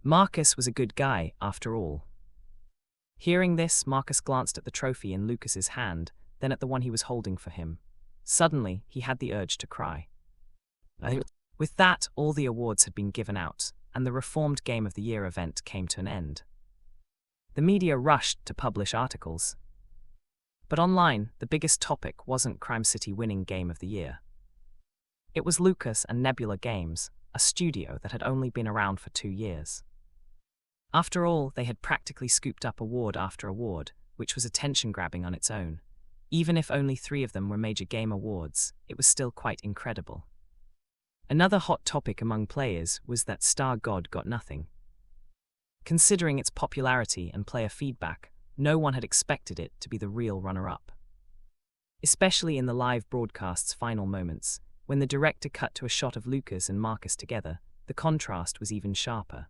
A: Marcus was a good guy, after all. Hearing this, Marcus glanced at the trophy in Lucas's hand, then at the one he was holding for him. Suddenly, he had the urge to cry. With that, all the awards had been given out, and the Reformed Game of the Year event came to an end. The media rushed to publish articles. But online, the biggest topic wasn't Crime City winning Game of the Year. It was Lucas and Nebula Games, a studio that had only been around for 2 years. After all, they had practically scooped up award after award, which was attention-grabbing on its own. Even if only 3 of them were major game awards, it was still quite incredible. Another hot topic among players was that Star God got nothing. Considering its popularity and player feedback, no one had expected it to be the real runner-up. Especially in the live broadcast's final moments, when the director cut to a shot of Lucas and Marcus together, the contrast was even sharper.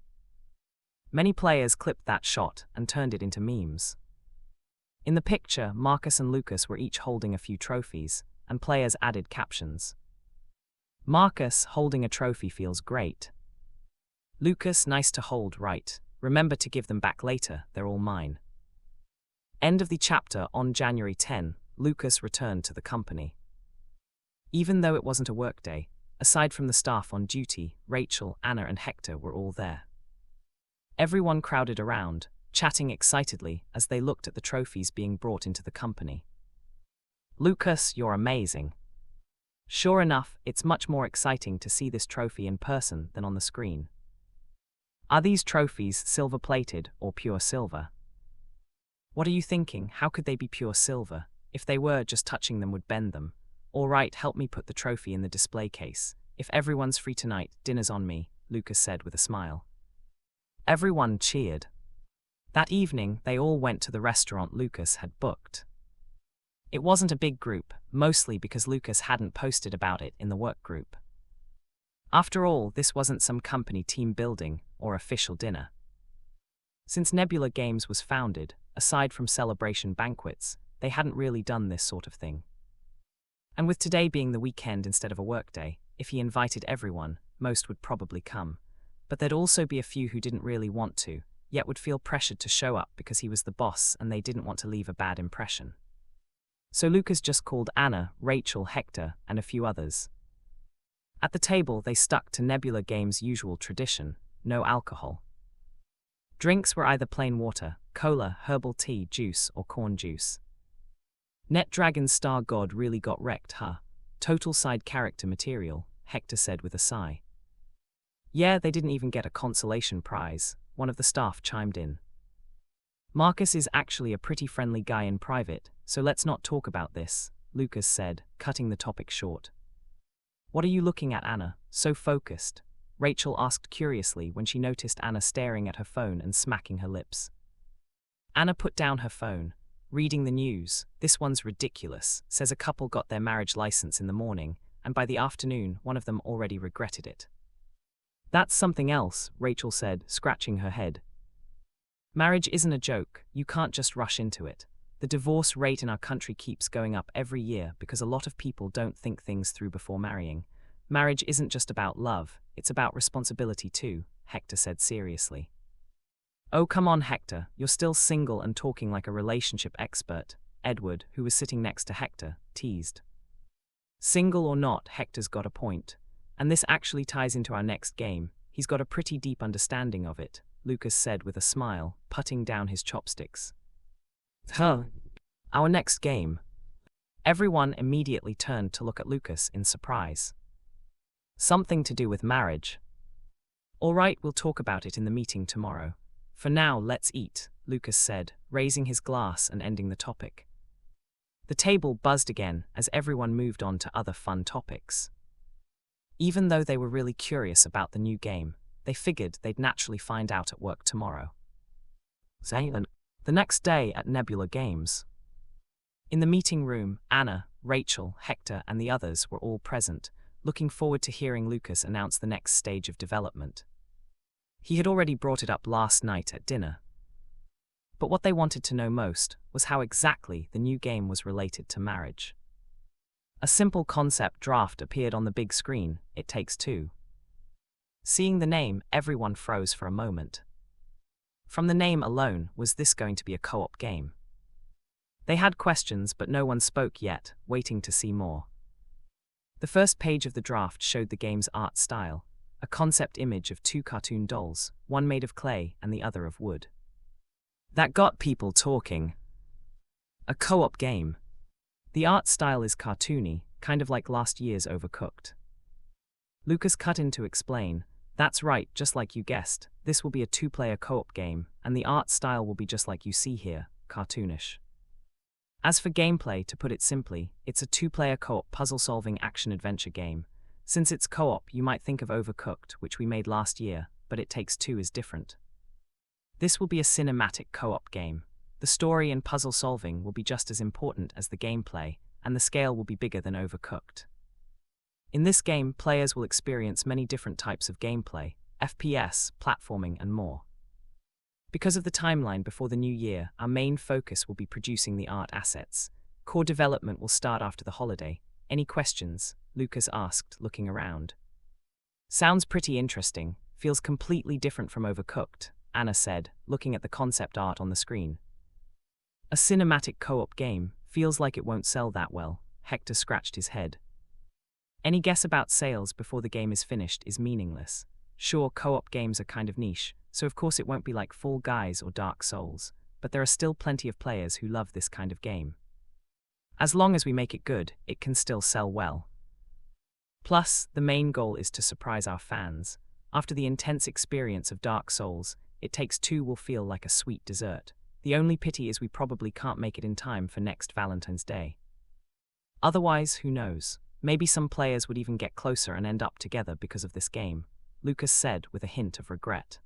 A: Many players clipped that shot and turned it into memes. In the picture, Marcus and Lucas were each holding a few trophies, and players added captions. Marcus, holding a trophy feels great. Lucas, nice to hold, right? Remember to give them back later, they're all mine. End of the chapter. On January 10, Lucas returned to the company. Even though it wasn't a workday, aside from the staff on duty, Rachel, Anna and Hector were all there. Everyone crowded around, chatting excitedly as they looked at the trophies being brought into the company. Lucas, you're amazing. Sure enough, it's much more exciting to see this trophy in person than on the screen. Are these trophies silver-plated or pure silver? What are you thinking? How could they be pure silver? If they were, just touching them would bend them. All right, help me put the trophy in the display case. If everyone's free tonight, dinner's on me, Lucas said with a smile. Everyone cheered. That evening, they all went to the restaurant Lucas had booked. It wasn't a big group, mostly because Lucas hadn't posted about it in the work group. After all, this wasn't some company team building or official dinner. Since Nebula Games was founded, aside from celebration banquets, they hadn't really done this sort of thing. And with today being the weekend instead of a workday, if he invited everyone, most would probably come. But there'd also be a few who didn't really want to, yet would feel pressured to show up because he was the boss and they didn't want to leave a bad impression. So Lucas just called Anna, Rachel, Hector, and a few others. At the table, they stuck to Nebula Games' usual tradition, no alcohol. Drinks were either plain water, cola, herbal tea, juice, or corn juice. NetDragon's Star God really got wrecked, huh? Total side character material, Hector said with a sigh. Yeah, they didn't even get a consolation prize, one of the staff chimed in. Marcus is actually a pretty friendly guy in private, so let's not talk about this, Lucas said, cutting the topic short. What are you looking at, Anna? So focused? Rachel asked curiously when she noticed Anna staring at her phone and smacking her lips. Anna put down her phone. Reading the news, this one's ridiculous, says a couple got their marriage license in the morning, and by the afternoon, one of them already regretted it. That's something else, Rachel said, scratching her head. Marriage isn't a joke, you can't just rush into it. The divorce rate in our country keeps going up every year because a lot of people don't think things through before marrying. Marriage isn't just about love, it's about responsibility too, Hector said seriously. Oh come on Hector, you're still single and talking like a relationship expert, Edward, who was sitting next to Hector, teased. Single or not, Hector's got a point. And this actually ties into our next game, he's got a pretty deep understanding of it, Lucas said with a smile, putting down his chopsticks. Our next game. Everyone immediately turned to look at Lucas in surprise. Something to do with marriage. All right, we'll talk about it in the meeting tomorrow. For now, let's eat, Lucas said, raising his glass and ending the topic. The table buzzed again as everyone moved on to other fun topics. Even though they were really curious about the new game, they figured they'd naturally find out at work tomorrow. The next day at Nebula Games. In the meeting room, Anna, Rachel, Hector, and the others were all present, looking forward to hearing Lucas announce the next stage of development. He had already brought it up last night at dinner. But what they wanted to know most was how exactly the new game was related to marriage. A simple concept draft appeared on the big screen, It Takes Two. Seeing the name, everyone froze for a moment. From the name alone, was this going to be a co-op game? They had questions, but no one spoke yet, waiting to see more. The first page of the draft showed the game's art style, a concept image of two cartoon dolls, one made of clay and the other of wood. That got people talking. A co-op game. The art style is cartoony, kind of like last year's Overcooked. Lucas cut in to explain, that's right, just like you guessed, this will be a two-player co-op game, and the art style will be just like you see here, cartoonish. As for gameplay, to put it simply, it's a two-player co-op puzzle-solving action-adventure game. Since it's co-op, you might think of Overcooked, which we made last year, but It Takes Two is different. This will be a cinematic co-op game. The story and puzzle-solving will be just as important as the gameplay, and the scale will be bigger than Overcooked. In this game, players will experience many different types of gameplay, FPS, platforming, and more. Because of the timeline before the new year, our main focus will be producing the art assets. Core development will start after the holiday. Any questions? Lucas asked, looking around. Sounds pretty interesting. Feels completely different from Overcooked, Anna said, looking at the concept art on the screen. A cinematic co-op game, feels like it won't sell that well, Hector scratched his head. Any guess about sales before the game is finished is meaningless. Sure, co-op games are kind of niche, so of course it won't be like Fall Guys or Dark Souls, but there are still plenty of players who love this kind of game. As long as we make it good, it can still sell well. Plus, the main goal is to surprise our fans. After the intense experience of Dark Souls, It Takes Two will feel like a sweet dessert. The only pity is we probably can't make it in time for next Valentine's Day. Otherwise, who knows? Maybe some players would even get closer and end up together because of this game, Lucas said with a hint of regret.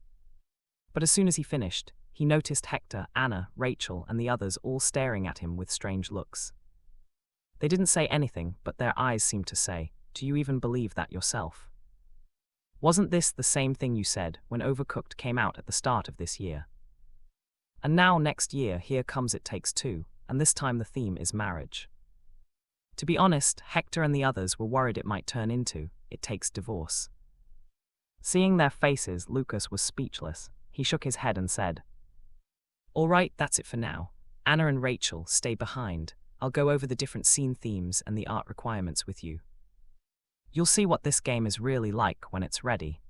A: But as soon as he finished, he noticed Hector, Anna, Rachel, and the others all staring at him with strange looks. They didn't say anything, but their eyes seemed to say, "Do you even believe that yourself? Wasn't this the same thing you said when Overcooked came out at the start of this year? And now next year, here comes It Takes Two, and this time the theme is marriage." To be honest, Hector and the others were worried it might turn into It Takes Divorce. Seeing their faces, Lucas was speechless. He shook his head and said, "All right, that's it for now. Anna and Rachel, stay behind. I'll go over the different scene themes and the art requirements with you. You'll see what this game is really like when it's ready."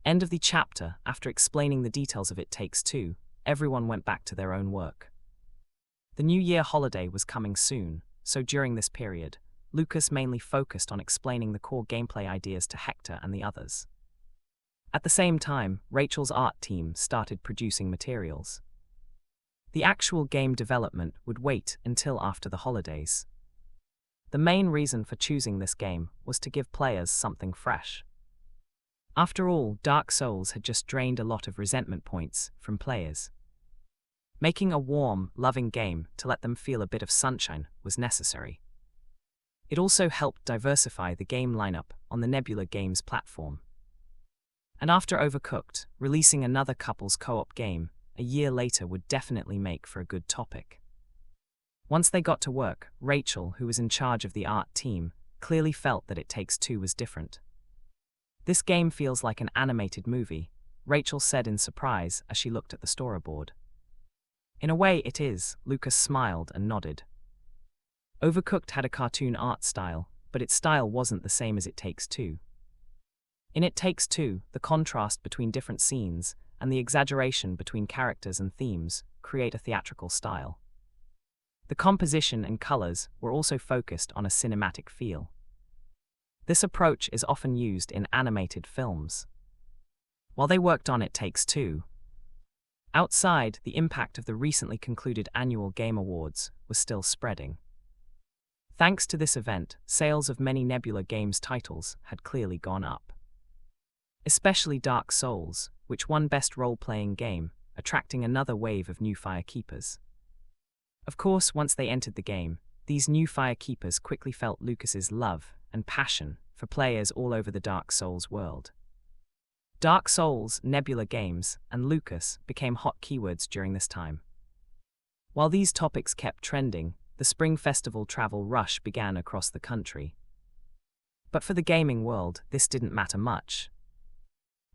A: End of the chapter. After explaining the details of It Takes Two, everyone went back to their own work. The New Year holiday was coming soon, so during this period, Lucas mainly focused on explaining the core gameplay ideas to Hector and the others. At the same time, Rachel's art team started producing materials. The actual game development would wait until after the holidays. The main reason for choosing this game was to give players something fresh. After all, Dark Souls had just drained a lot of resentment points from players. Making a warm, loving game to let them feel a bit of sunshine was necessary. It also helped diversify the game lineup on the Nebula Games platform. And after Overcooked, releasing another couple's co-op game a year later would definitely make for a good topic. Once they got to work, Rachel, who was in charge of the art team, clearly felt that It Takes Two was different. "This game feels like an animated movie," Rachel said in surprise as she looked at the storyboard. "In a way it is," Lucas smiled and nodded. Overcooked had a cartoon art style, but its style wasn't the same as It Takes Two. In It Takes Two, the contrast between different scenes and the exaggeration between characters and themes create a theatrical style. The composition and colors were also focused on a cinematic feel. This approach is often used in animated films. While they worked on It Takes Two, outside, the impact of the recently concluded annual Game Awards was still spreading. Thanks to this event, sales of many Nebula Games titles had clearly gone up. Especially Dark Souls, which won Best Role-Playing Game, attracting another wave of new firekeepers. Of course, once they entered the game, these new firekeepers quickly felt Lucas's love and passion for players all over the Dark Souls world. Dark Souls, Nebula games, and Lucas became hot keywords during this time. While these topics kept trending, the Spring Festival travel rush began across the country. But for the gaming world, this didn't matter much.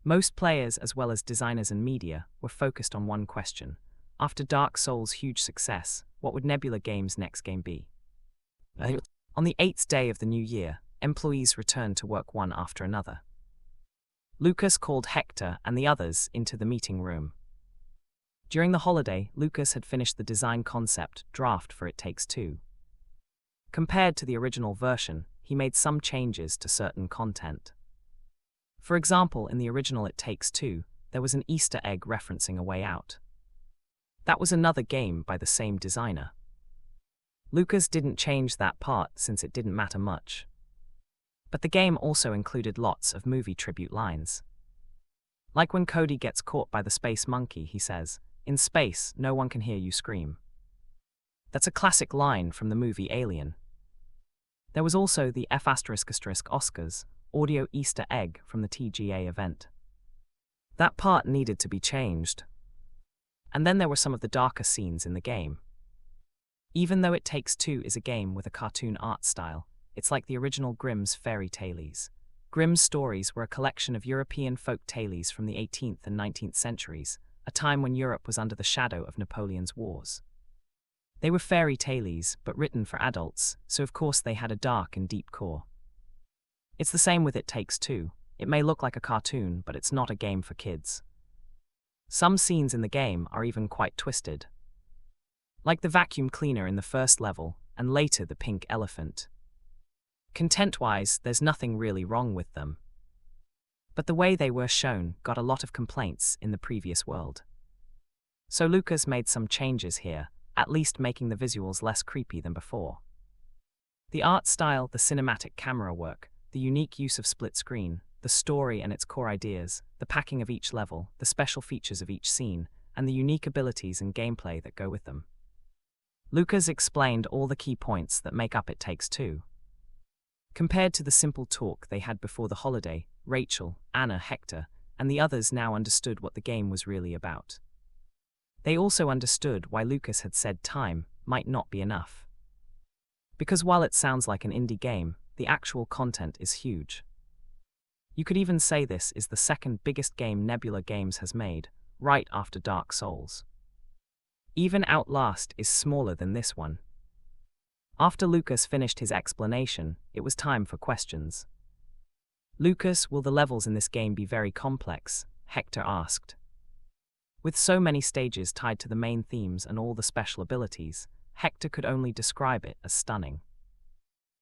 A: Most players, as well as designers and media, were focused on one question. After Dark Souls' huge success, what would Nebula Games' next game be? On the 8th day of the new year, employees returned to work one after another. Lucas called Hector and the others into the meeting room. During the holiday, Lucas had finished the design concept draft for It Takes Two. Compared to the original version, he made some changes to certain content. For example, in the original It Takes Two, there was an Easter egg referencing A Way Out. That was another game by the same designer. Lucas didn't change that part since it didn't matter much. But the game also included lots of movie tribute lines. Like when Cody gets caught by the space monkey, he says, "In space, no one can hear you scream." That's a classic line from the movie Alien. There was also the F***Oscars audio Easter egg from the TGA event. That part needed to be changed. And then there were some of the darker scenes in the game. Even though It Takes Two is a game with a cartoon art style, it's like the original Grimm's fairy tales. Grimm's stories were a collection of European folk tales from the 18th and 19th centuries, a time when Europe was under the shadow of Napoleon's wars. They were fairy tales, but written for adults, so of course they had a dark and deep core. It's the same with It Takes Two. It may look like a cartoon, but it's not a game for kids. Some scenes in the game are even quite twisted. Like the vacuum cleaner in the first level, and later the pink elephant. Content-wise, there's nothing really wrong with them. But the way they were shown got a lot of complaints in the previous world. So Lucas made some changes here, at least making the visuals less creepy than before. The art style, the cinematic camera work, the unique use of split screen, the story and its core ideas, the packing of each level, the special features of each scene, and the unique abilities and gameplay that go with them. Lucas explained all the key points that make up It Takes Two. Compared to the simple talk they had before the holiday, Rachel, Anna, Hector, and the others now understood what the game was really about. They also understood why Lucas had said time might not be enough. Because while it sounds like an indie game, the actual content is huge. You could even say this is the second biggest game Nebula Games has made, right after Dark Souls. Even Outlast is smaller than this one. After Lucas finished his explanation, it was time for questions. "Lucas, will the levels in this game be very complex?" Hector asked. With so many stages tied to the main themes and all the special abilities, Hector could only describe it as stunning.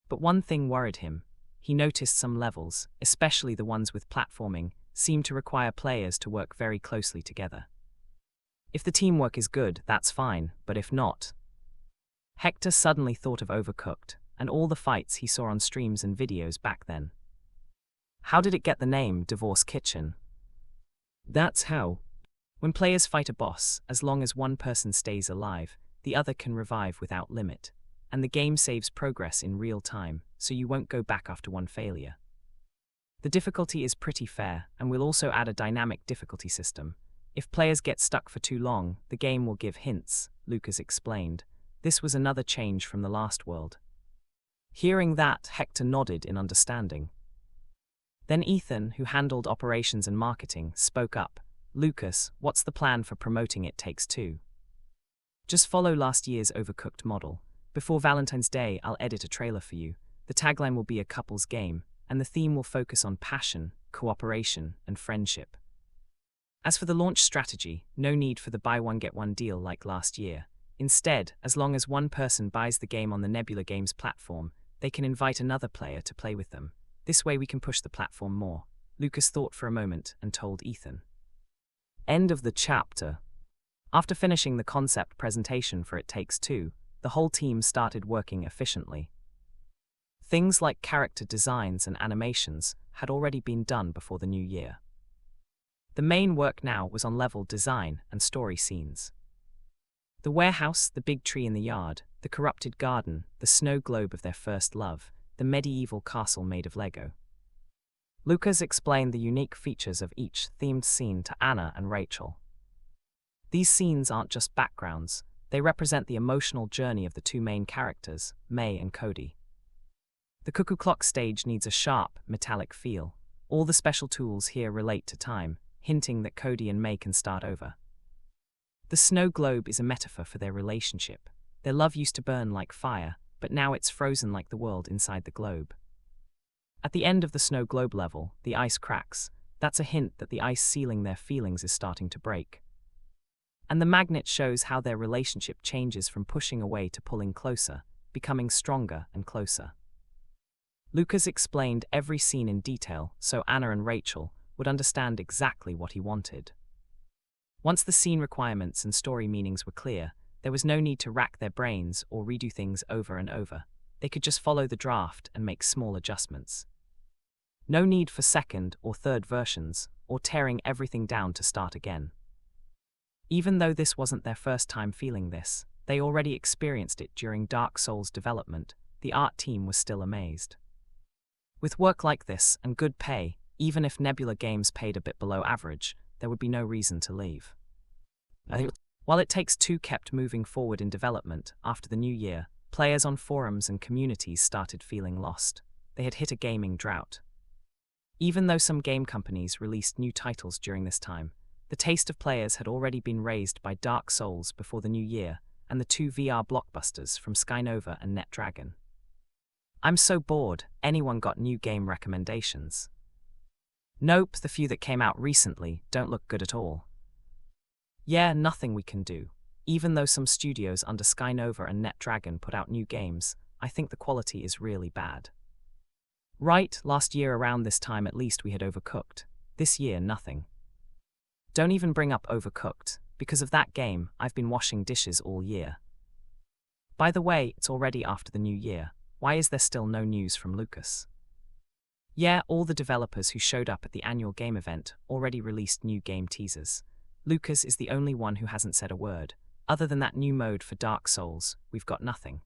A: But one thing worried him. He noticed some levels, especially the ones with platforming, seem to require players to work very closely together. If the teamwork is good, that's fine, but if not... Hector suddenly thought of Overcooked, and all the fights he saw on streams and videos back then. How did it get the name Divorce Kitchen? That's how. When players fight a boss, as long as one person stays alive, the other can revive without limit, and the game saves progress in real time, so you won't go back after one failure. The difficulty is pretty fair, and we'll also add a dynamic difficulty system. If players get stuck for too long, the game will give hints, Lucas explained. This was another change from the last world. Hearing that, Hector nodded in understanding. Then Ethan, who handled operations and marketing, spoke up. "Lucas, what's the plan for promoting It Takes Two?" "Just follow last year's Overcooked model. Before Valentine's Day, I'll edit a trailer for you. The tagline will be a couple's game, and the theme will focus on passion, cooperation, and friendship. As for the launch strategy, no need for the buy one get one deal like last year. Instead, as long as one person buys the game on the Nebula Games platform, they can invite another player to play with them. This way we can push the platform more." Lucas thought for a moment and told Ethan. End of the chapter. After finishing the concept presentation for It Takes Two, the whole team started working efficiently. Things like character designs and animations had already been done before the new year. The main work now was on level design and story scenes. The warehouse, the big tree in the yard, the corrupted garden, the snow globe of their first love, the medieval castle made of Lego. Lucas explained the unique features of each themed scene to Anna and Rachel. These scenes aren't just backgrounds, they represent the emotional journey of the two main characters, May and Cody. The cuckoo clock stage needs a sharp, metallic feel. All the special tools here relate to time, hinting that Cody and May can start over. The snow globe is a metaphor for their relationship. Their love used to burn like fire, but now it's frozen like the world inside the globe. At the end of the snow globe level, the ice cracks. That's a hint that the ice sealing their feelings is starting to break. And the magnet shows how their relationship changes from pushing away to pulling closer, becoming stronger and closer. Lucas explained every scene in detail so Anna and Rachel would understand exactly what he wanted. Once the scene requirements and story meanings were clear, there was no need to rack their brains or redo things over and over. They could just follow the draft and make small adjustments. No need for second or third versions, or tearing everything down to start again. Even though this wasn't their first time feeling this, they already experienced it during Dark Souls development. The art team was still amazed. With work like this and good pay, even if Nebula Games paid a bit below average, there would be no reason to leave. While It Takes Two kept moving forward in development, after the new year, players on forums and communities started feeling lost. They had hit a gaming drought. Even though some game companies released new titles during this time, the taste of players had already been raised by Dark Souls before the new year and the two VR blockbusters from Skynova and NetDragon. I'm so bored, anyone got new game recommendations? Nope, the few that came out recently don't look good at all. Yeah, nothing we can do. Even though some studios under Skynova and NetDragon put out new games, I think the quality is really bad. Right, last year around this time at least we had Overcooked. This year, nothing. Don't even bring up Overcooked. Because of that game, I've been washing dishes all year. By the way, it's already after the new year. Why is there still no news from Lucas? Yeah, all the developers who showed up at the annual game event already released new game teasers. Lucas is the only one who hasn't said a word. Other than that new mode for Dark Souls, we've got nothing.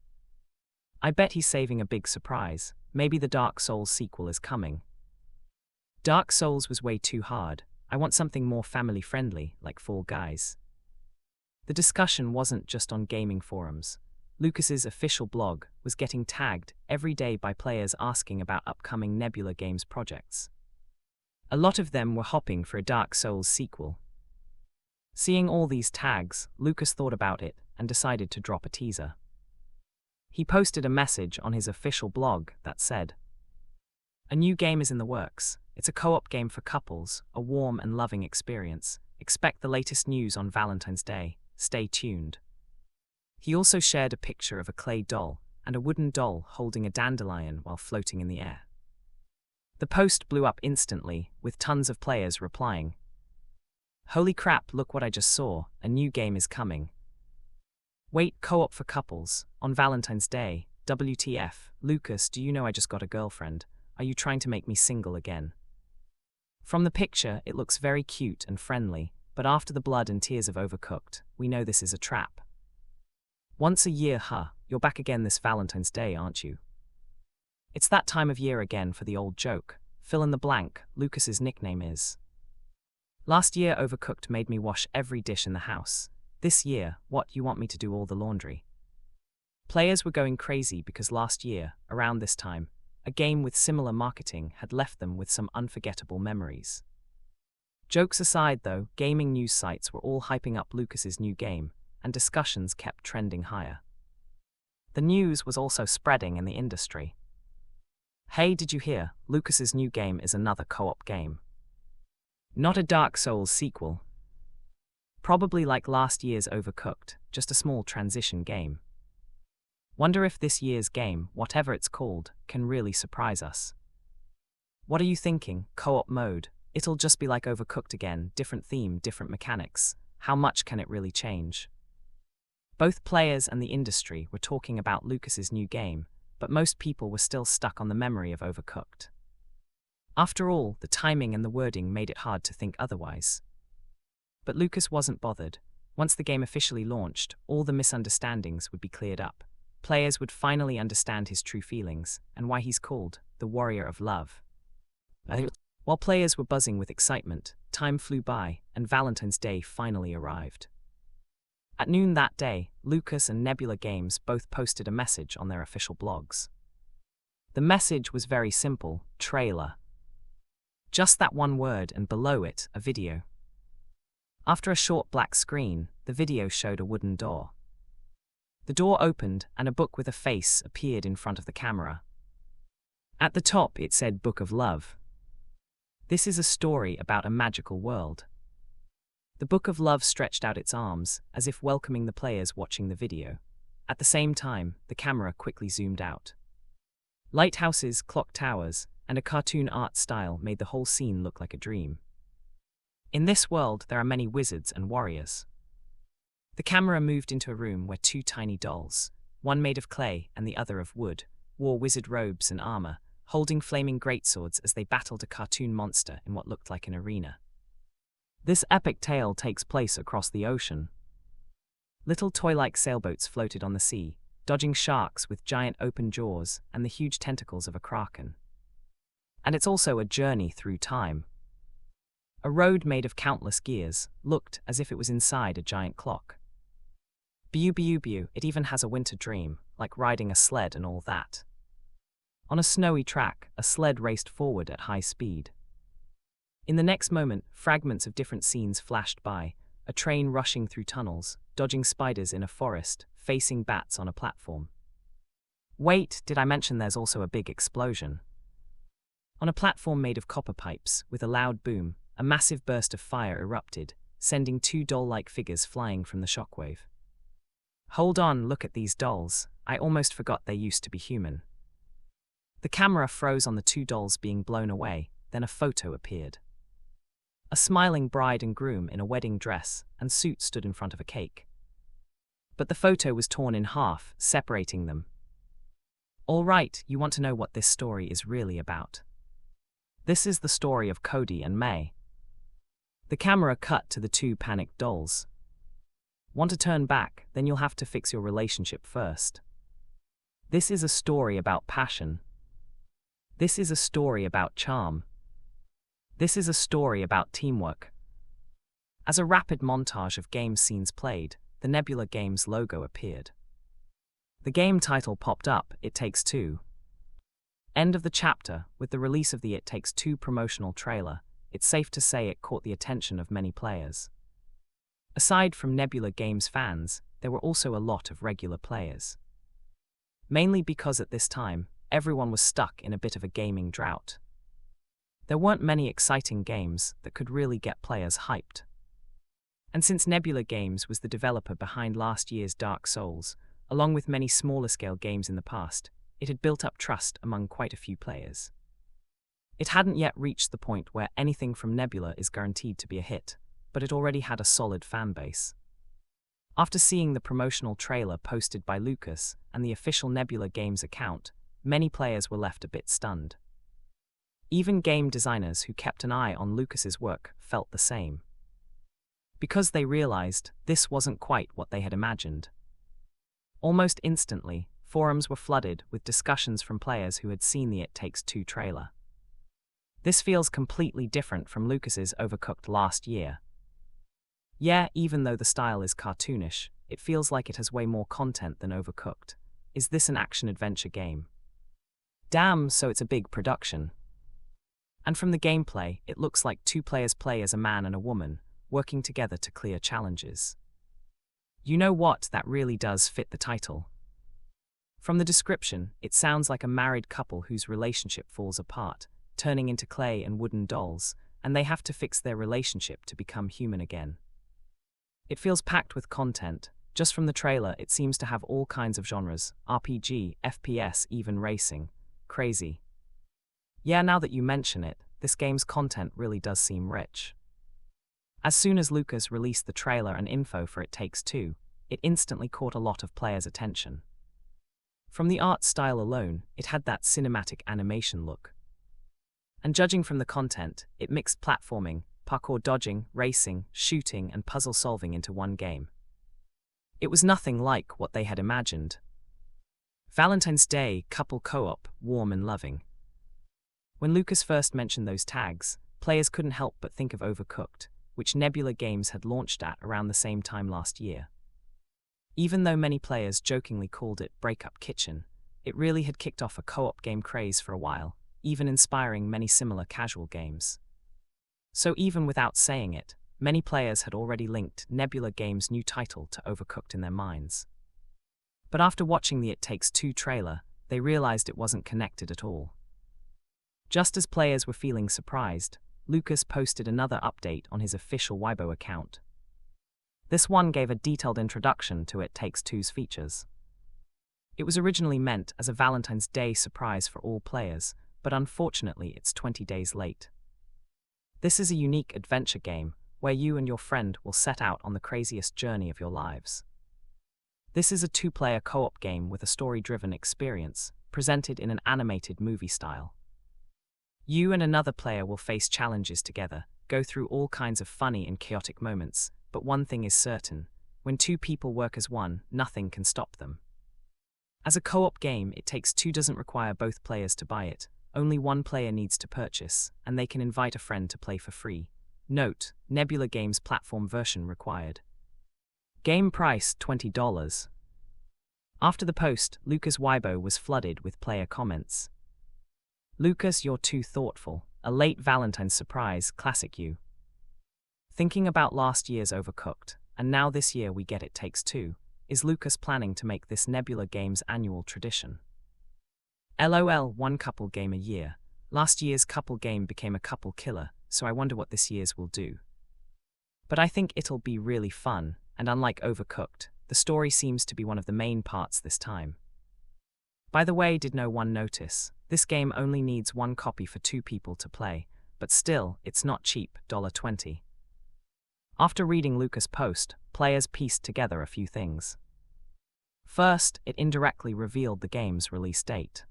A: I bet he's saving a big surprise. Maybe the Dark Souls sequel is coming. Dark Souls was way too hard. I want something more family-friendly, like Fall Guys. The discussion wasn't just on gaming forums. Lucas's official blog was getting tagged every day by players asking about upcoming Nebula Games projects. A lot of them were hopping for a Dark Souls sequel. Seeing all these tags, Lucas thought about it and decided to drop a teaser. He posted a message on his official blog that said, "A new game is in the works. It's a co-op game for couples, a warm and loving experience. Expect the latest news on Valentine's Day. Stay tuned." He also shared a picture of a clay doll and a wooden doll holding a dandelion while floating in the air. The post blew up instantly, with tons of players replying, "Holy crap, look what I just saw, a new game is coming. Wait, co-op for couples, on Valentine's Day, WTF, Lucas, do you know I just got a girlfriend? Are you trying to make me single again?" From the picture, it looks very cute and friendly, but after the blood and tears of Overcooked, we know this is a trap. Once a year, you're back again this Valentine's Day, aren't you? It's that time of year again for the old joke. Fill in the blank, Lucas's nickname is. Last year, Overcooked made me wash every dish in the house. This year, what, you want me to do all the laundry? Players were going crazy because last year, around this time, a game with similar marketing had left them with some unforgettable memories. Jokes aside though, gaming news sites were all hyping up Lucas's new game, and discussions kept trending higher. The news was also spreading in the industry. Hey, did you hear? Lucas's new game is another co-op game. Not a Dark Souls sequel. Probably like last year's Overcooked, just a small transition game. Wonder if this year's game, whatever it's called, can really surprise us. What are you thinking? Co-op mode? It'll just be like Overcooked again, different theme, different mechanics. How much can it really change? Both players and the industry were talking about Lucas's new game, but most people were still stuck on the memory of Overcooked. After all, the timing and the wording made it hard to think otherwise. But Lucas wasn't bothered. Once the game officially launched, all the misunderstandings would be cleared up. Players would finally understand his true feelings and why he's called the Warrior of Love. While players were buzzing with excitement, time flew by and Valentine's Day finally arrived. At noon that day, Lucas and Nebula Games both posted a message on their official blogs. The message was very simple: trailer. Just that one word, and below it, a video. After a short black screen, the video showed a wooden door. The door opened and a book with a face appeared in front of the camera. At the top it said Book of Love. This is a story about a magical world. The Book of Love stretched out its arms, as if welcoming the players watching the video. At the same time, the camera quickly zoomed out. Lighthouses, clock towers, and a cartoon art style made the whole scene look like a dream. In this world, there are many wizards and warriors. The camera moved into a room where two tiny dolls, one made of clay and the other of wood, wore wizard robes and armor, holding flaming greatswords as they battled a cartoon monster in what looked like an arena. This epic tale takes place across the ocean. Little toy-like sailboats floated on the sea, dodging sharks with giant open jaws and the huge tentacles of a kraken. And it's also a journey through time. A road made of countless gears looked as if it was inside a giant clock. It even has a winter dream, like riding a sled and all that. On a snowy track, a sled raced forward at high speed. In the next moment, fragments of different scenes flashed by, a train rushing through tunnels, dodging spiders in a forest, facing bats on a platform. Wait, did I mention there's also a big explosion? On a platform made of copper pipes, with a loud boom, a massive burst of fire erupted, sending two doll-like figures flying from the shockwave. Hold on, look at these dolls. I almost forgot they used to be human. The camera froze on the two dolls being blown away, then a photo appeared. A smiling bride and groom in a wedding dress and suit stood in front of a cake. But the photo was torn in half, separating them. All right, you want to know what this story is really about. This is the story of Cody and May. The camera cut to the two panicked dolls. Want to turn back, then you'll have to fix your relationship first. This is a story about passion. This is a story about charm. This is a story about teamwork. As a rapid montage of game scenes played, the Nebula Games logo appeared. The game title popped up, It Takes Two. End of the chapter. With the release of the It Takes Two promotional trailer, it's safe to say it caught the attention of many players. Aside from Nebula Games fans, there were also a lot of regular players. Mainly because at this time, everyone was stuck in a bit of a gaming drought. There weren't many exciting games that could really get players hyped. And since Nebula Games was the developer behind last year's Dark Souls, along with many smaller-scale games in the past, it had built up trust among quite a few players. It hadn't yet reached the point where anything from Nebula is guaranteed to be a hit, but it already had a solid fanbase. After seeing the promotional trailer posted by Lucas and the official Nebula Games account, many players were left a bit stunned. Even game designers who kept an eye on Lucas's work felt the same. Because they realized this wasn't quite what they had imagined. Almost instantly, forums were flooded with discussions from players who had seen the It Takes Two trailer. This feels completely different from Lucas's Overcooked last year. Yeah, even though the style is cartoonish, it feels like it has way more content than Overcooked. Is this an action-adventure game? Damn, so it's a big production. And from the gameplay, it looks like two players play as a man and a woman, working together to clear challenges. You know what, that really does fit the title. From the description, it sounds like a married couple whose relationship falls apart, turning into clay and wooden dolls, and they have to fix their relationship to become human again. It feels packed with content. Just from the trailer, it seems to have all kinds of genres: RPG, FPS, even racing. Crazy. Yeah, now that you mention it, this game's content really does seem rich. As soon as Lucas released the trailer and info for It Takes Two, it instantly caught a lot of players' attention. From the art style alone, it had that cinematic animation look. And judging from the content, it mixed platforming, parkour dodging, racing, shooting, and puzzle solving into one game. It was nothing like what they had imagined. Valentine's Day, couple co-op, warm and loving. When Lucas first mentioned those tags, players couldn't help but think of Overcooked, which Nebula Games had launched at around the same time last year. Even though many players jokingly called it Breakup Kitchen, it really had kicked off a co-op game craze for a while, even inspiring many similar casual games. So even without saying it, many players had already linked Nebula Games' new title to Overcooked in their minds. But after watching the It Takes Two trailer, they realized it wasn't connected at all. Just as players were feeling surprised, Lucas posted another update on his official Weibo account. This one gave a detailed introduction to It Takes Two's features. It was originally meant as a Valentine's Day surprise for all players, but unfortunately it's 20 days late. This is a unique adventure game where you and your friend will set out on the craziest journey of your lives. This is a two-player co-op game with a story-driven experience, presented in an animated movie style. You and another player will face challenges together, go through all kinds of funny and chaotic moments, but one thing is certain: when two people work as one, nothing can stop them. As a co-op game, It Takes Two doesn't require both players to buy it. Only one player needs to purchase, and they can invite a friend to play for free. Note: Nebula Games platform version required. Game price $20. After the post, Lucas' Weibo was flooded with player comments. Lucas, you're too thoughtful. A late Valentine's surprise, classic you. Thinking about last year's Overcooked, and now this year we get It Takes Two. Is Lucas planning to make this Nebula Games annual tradition? LOL, one couple game a year. Last year's couple game became a couple killer, so I wonder what this year's will do. But I think it'll be really fun, and unlike Overcooked, the story seems to be one of the main parts this time. By the way, did no one notice? This game only needs one copy for two people to play, but still, it's not cheap, $20. After reading Lucas' post, players pieced together a few things. First, it indirectly revealed the game's release date.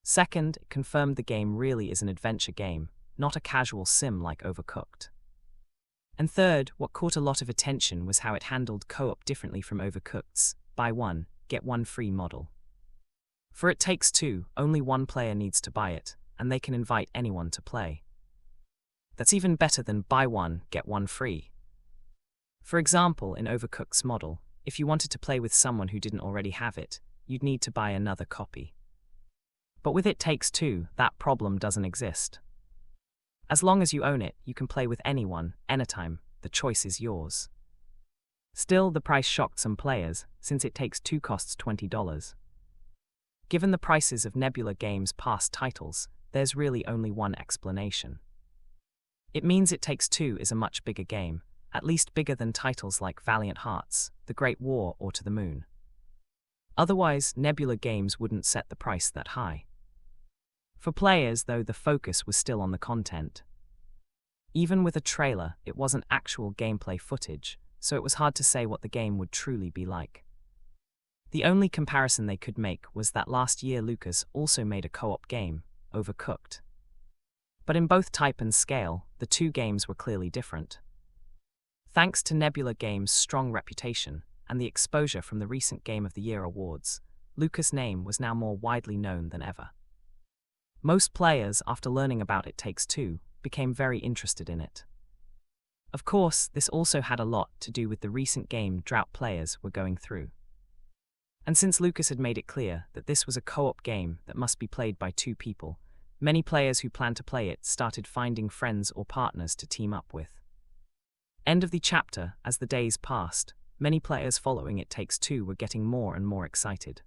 A: Second, it confirmed the game really is an adventure game, not a casual sim like Overcooked. And third, what caught a lot of attention was how it handled co-op differently from Overcooked's buy one, get one free model. For It Takes Two, only one player needs to buy it, and they can invite anyone to play. That's even better than buy one, get one free. For example, in Overcooked's model, if you wanted to play with someone who didn't already have it, you'd need to buy another copy. But with It Takes Two, that problem doesn't exist. As long as you own it, you can play with anyone, anytime. The choice is yours. Still, the price shocked some players, since It Takes Two costs $20. Given the prices of Nebula Games' past titles, there's really only one explanation. It means It Takes Two is a much bigger game, at least bigger than titles like Valiant Hearts, The Great War, or To the Moon. Otherwise, Nebula Games wouldn't set the price that high. For players, though, the focus was still on the content. Even with a trailer, it wasn't actual gameplay footage, so it was hard to say what the game would truly be like. The only comparison they could make was that last year Lucas also made a co-op game, Overcooked. But in both type and scale, the two games were clearly different. Thanks to Nebula Games' strong reputation and the exposure from the recent Game of the Year awards, Lucas' name was now more widely known than ever. Most players, after learning about It Takes Two, became very interested in it. Of course, this also had a lot to do with the recent game drought players were going through. And since Lucas had made it clear that this was a co-op game that must be played by two people, many players who planned to play it started finding friends or partners to team up with. End of the chapter. As the days passed, many players following It Takes Two were getting more and more excited.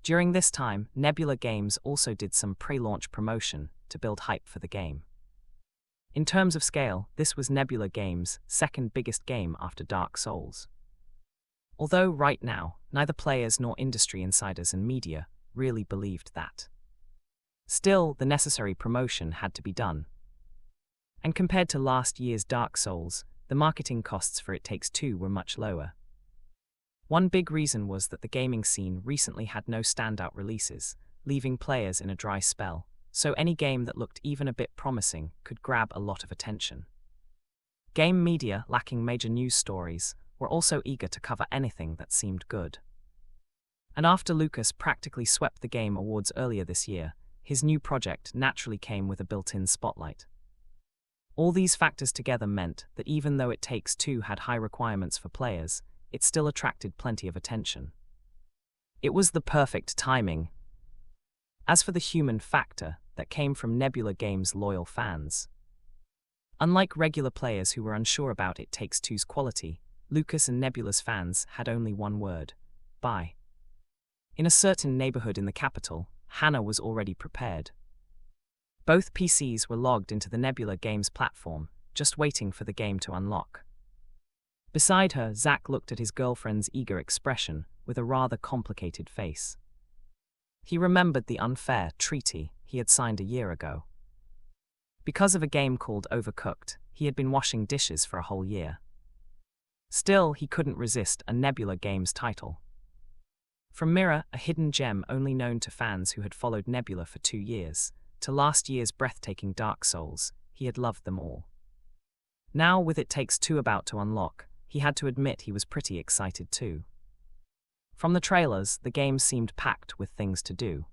A: During this time, Nebula Games also did some pre-launch promotion to build hype for the game. In terms of scale, this was Nebula Games' second biggest game after Dark Souls. Although right now, neither players nor industry insiders and media really believed that. Still, the necessary promotion had to be done. And compared to last year's Dark Souls, the marketing costs for It Takes Two were much lower. One big reason was that the gaming scene recently had no standout releases, leaving players in a dry spell, so any game that looked even a bit promising could grab a lot of attention. Game media, lacking major news stories, were also eager to cover anything that seemed good. And after Lucas practically swept the Game Awards earlier this year, his new project naturally came with a built-in spotlight. All these factors together meant that even though It Takes Two had high requirements for players, it still attracted plenty of attention. It was the perfect timing. As for the human factor that came from Nebula Games' loyal fans, unlike regular players who were unsure about It Takes Two's quality, Lucas and Nebula's fans had only one word: buy. In a certain neighborhood in the capital, Hannah was already prepared. Both PCs were logged into the Nebula Games platform, just waiting for the game to unlock. Beside her, Zack looked at his girlfriend's eager expression with a rather complicated face. He remembered the unfair treaty he had signed a year ago. Because of a game called Overcooked, he had been washing dishes for a whole year. Still, he couldn't resist a Nebula Games title. From Mirror, a hidden gem only known to fans who had followed Nebula for 2 years, to last year's breathtaking Dark Souls, he had loved them all. Now, with It Takes Two about to unlock, he had to admit he was pretty excited too. From the trailers, the game seemed packed with things to do.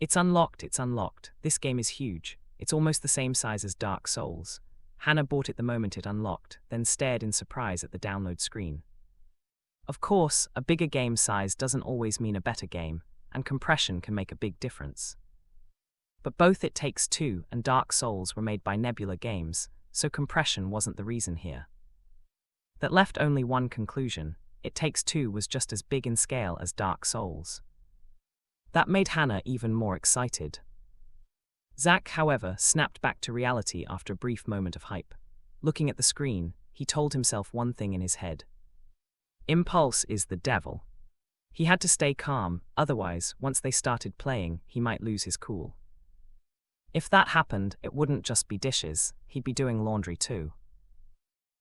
A: It's unlocked. This game is huge. It's almost the same size as Dark Souls. Hannah bought it the moment it unlocked, then stared in surprise at the download screen. Of course, a bigger game size doesn't always mean a better game, and compression can make a big difference. But both It Takes Two and Dark Souls were made by Nebula Games, so compression wasn't the reason here. That left only one conclusion: It Takes Two was just as big in scale as Dark Souls. That made Hannah even more excited. Zack, however, snapped back to reality after a brief moment of hype. Looking at the screen, he told himself one thing in his head: impulse is the devil. He had to stay calm, otherwise, once they started playing, he might lose his cool. If that happened, it wouldn't just be dishes, he'd be doing laundry too.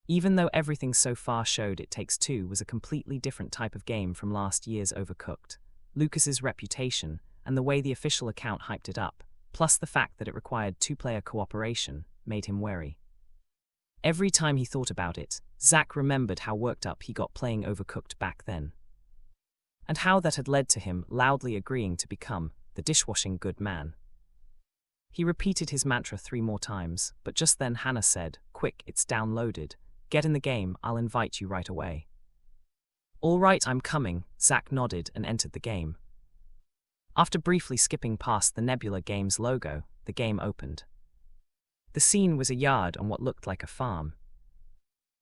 A: Even though everything so far showed It Takes Two was a completely different type of game from last year's Overcooked, Lucas's reputation and the way the official account hyped it up, plus the fact that it required 2-player cooperation, made him wary. Every time he thought about it, Zack remembered how worked up he got playing Overcooked back then. And how that had led to him loudly agreeing to become the dishwashing good man. He repeated his mantra 3 more times, but just then Hannah said, "Quick, it's downloaded. Get in the game, I'll invite you right away." "All right, I'm coming," Zack nodded and entered the game. After briefly skipping past the Nebula Games logo, the game opened. The scene was a yard on what looked like a farm.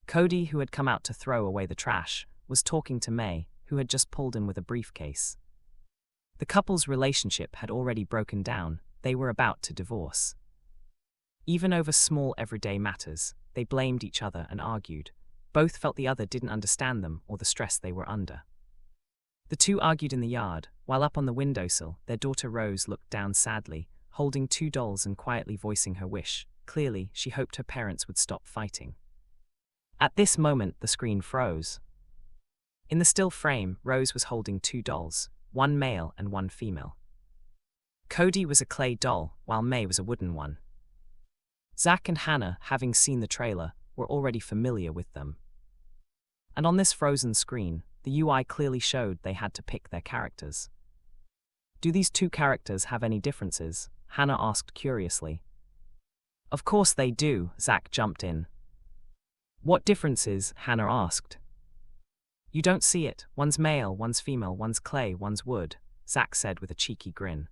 A: Cody, who had come out to throw away the trash, was talking to May, who had just pulled in with a briefcase. The couple's relationship had already broken down. They were about to divorce. Even over small everyday matters, they blamed each other and argued. Both felt the other didn't understand them or the stress they were under. The two argued in the yard, while up on the windowsill, their daughter Rose looked down sadly, holding 2 dolls and quietly voicing her wish. Clearly, she hoped her parents would stop fighting. At this moment, the screen froze. In the still frame, Rose was holding 2 dolls, one male and one female. Cody was a clay doll, while May was a wooden one. Zack and Hannah, having seen the trailer, were already familiar with them. And on this frozen screen, the UI clearly showed they had to pick their characters. "Do these 2 characters have any differences?" Hannah asked curiously. "Of course they do," Zack jumped in. "What differences?" Hannah asked. "You don't see it. One's male, one's female, one's clay, one's wood," Zack said with a cheeky grin.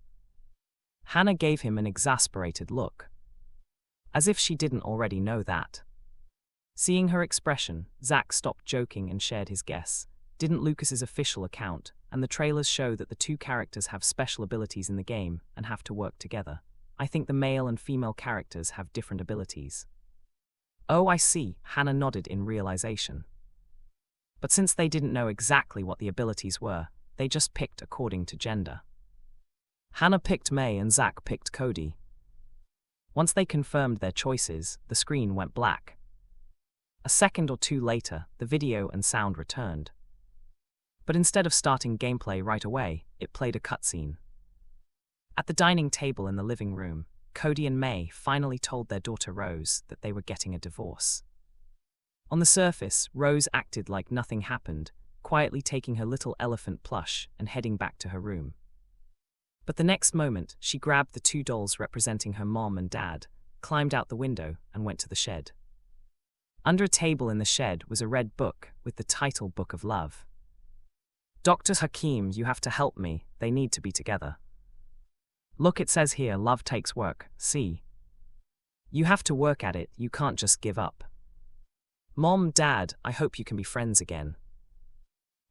A: Hannah gave him an exasperated look. As if she didn't already know that. Seeing her expression, Zack stopped joking and shared his guess. Didn't Lucas's official account, and the trailers show that the 2 characters have special abilities in the game and have to work together. I think the male and female characters have different abilities. "Oh, I see," Hannah nodded in realization. But since they didn't know exactly what the abilities were, they just picked according to gender. Hannah picked May and Zack picked Cody. Once they confirmed their choices, the screen went black. A second or 2 later, the video and sound returned. But instead of starting gameplay right away, it played a cutscene. At the dining table in the living room, Cody and May finally told their daughter Rose that they were getting a divorce. On the surface, Rose acted like nothing happened, quietly taking her little elephant plush and heading back to her room. But the next moment, she grabbed the two dolls representing her mom and dad, climbed out the window, and went to the shed. Under a table in the shed was a red book with the title Book of Love. "Dr. Hakim, you have to help me, they need to be together. Look, it says here, love takes work, see? You have to work at it, you can't just give up. Mom, Dad, I hope you can be friends again."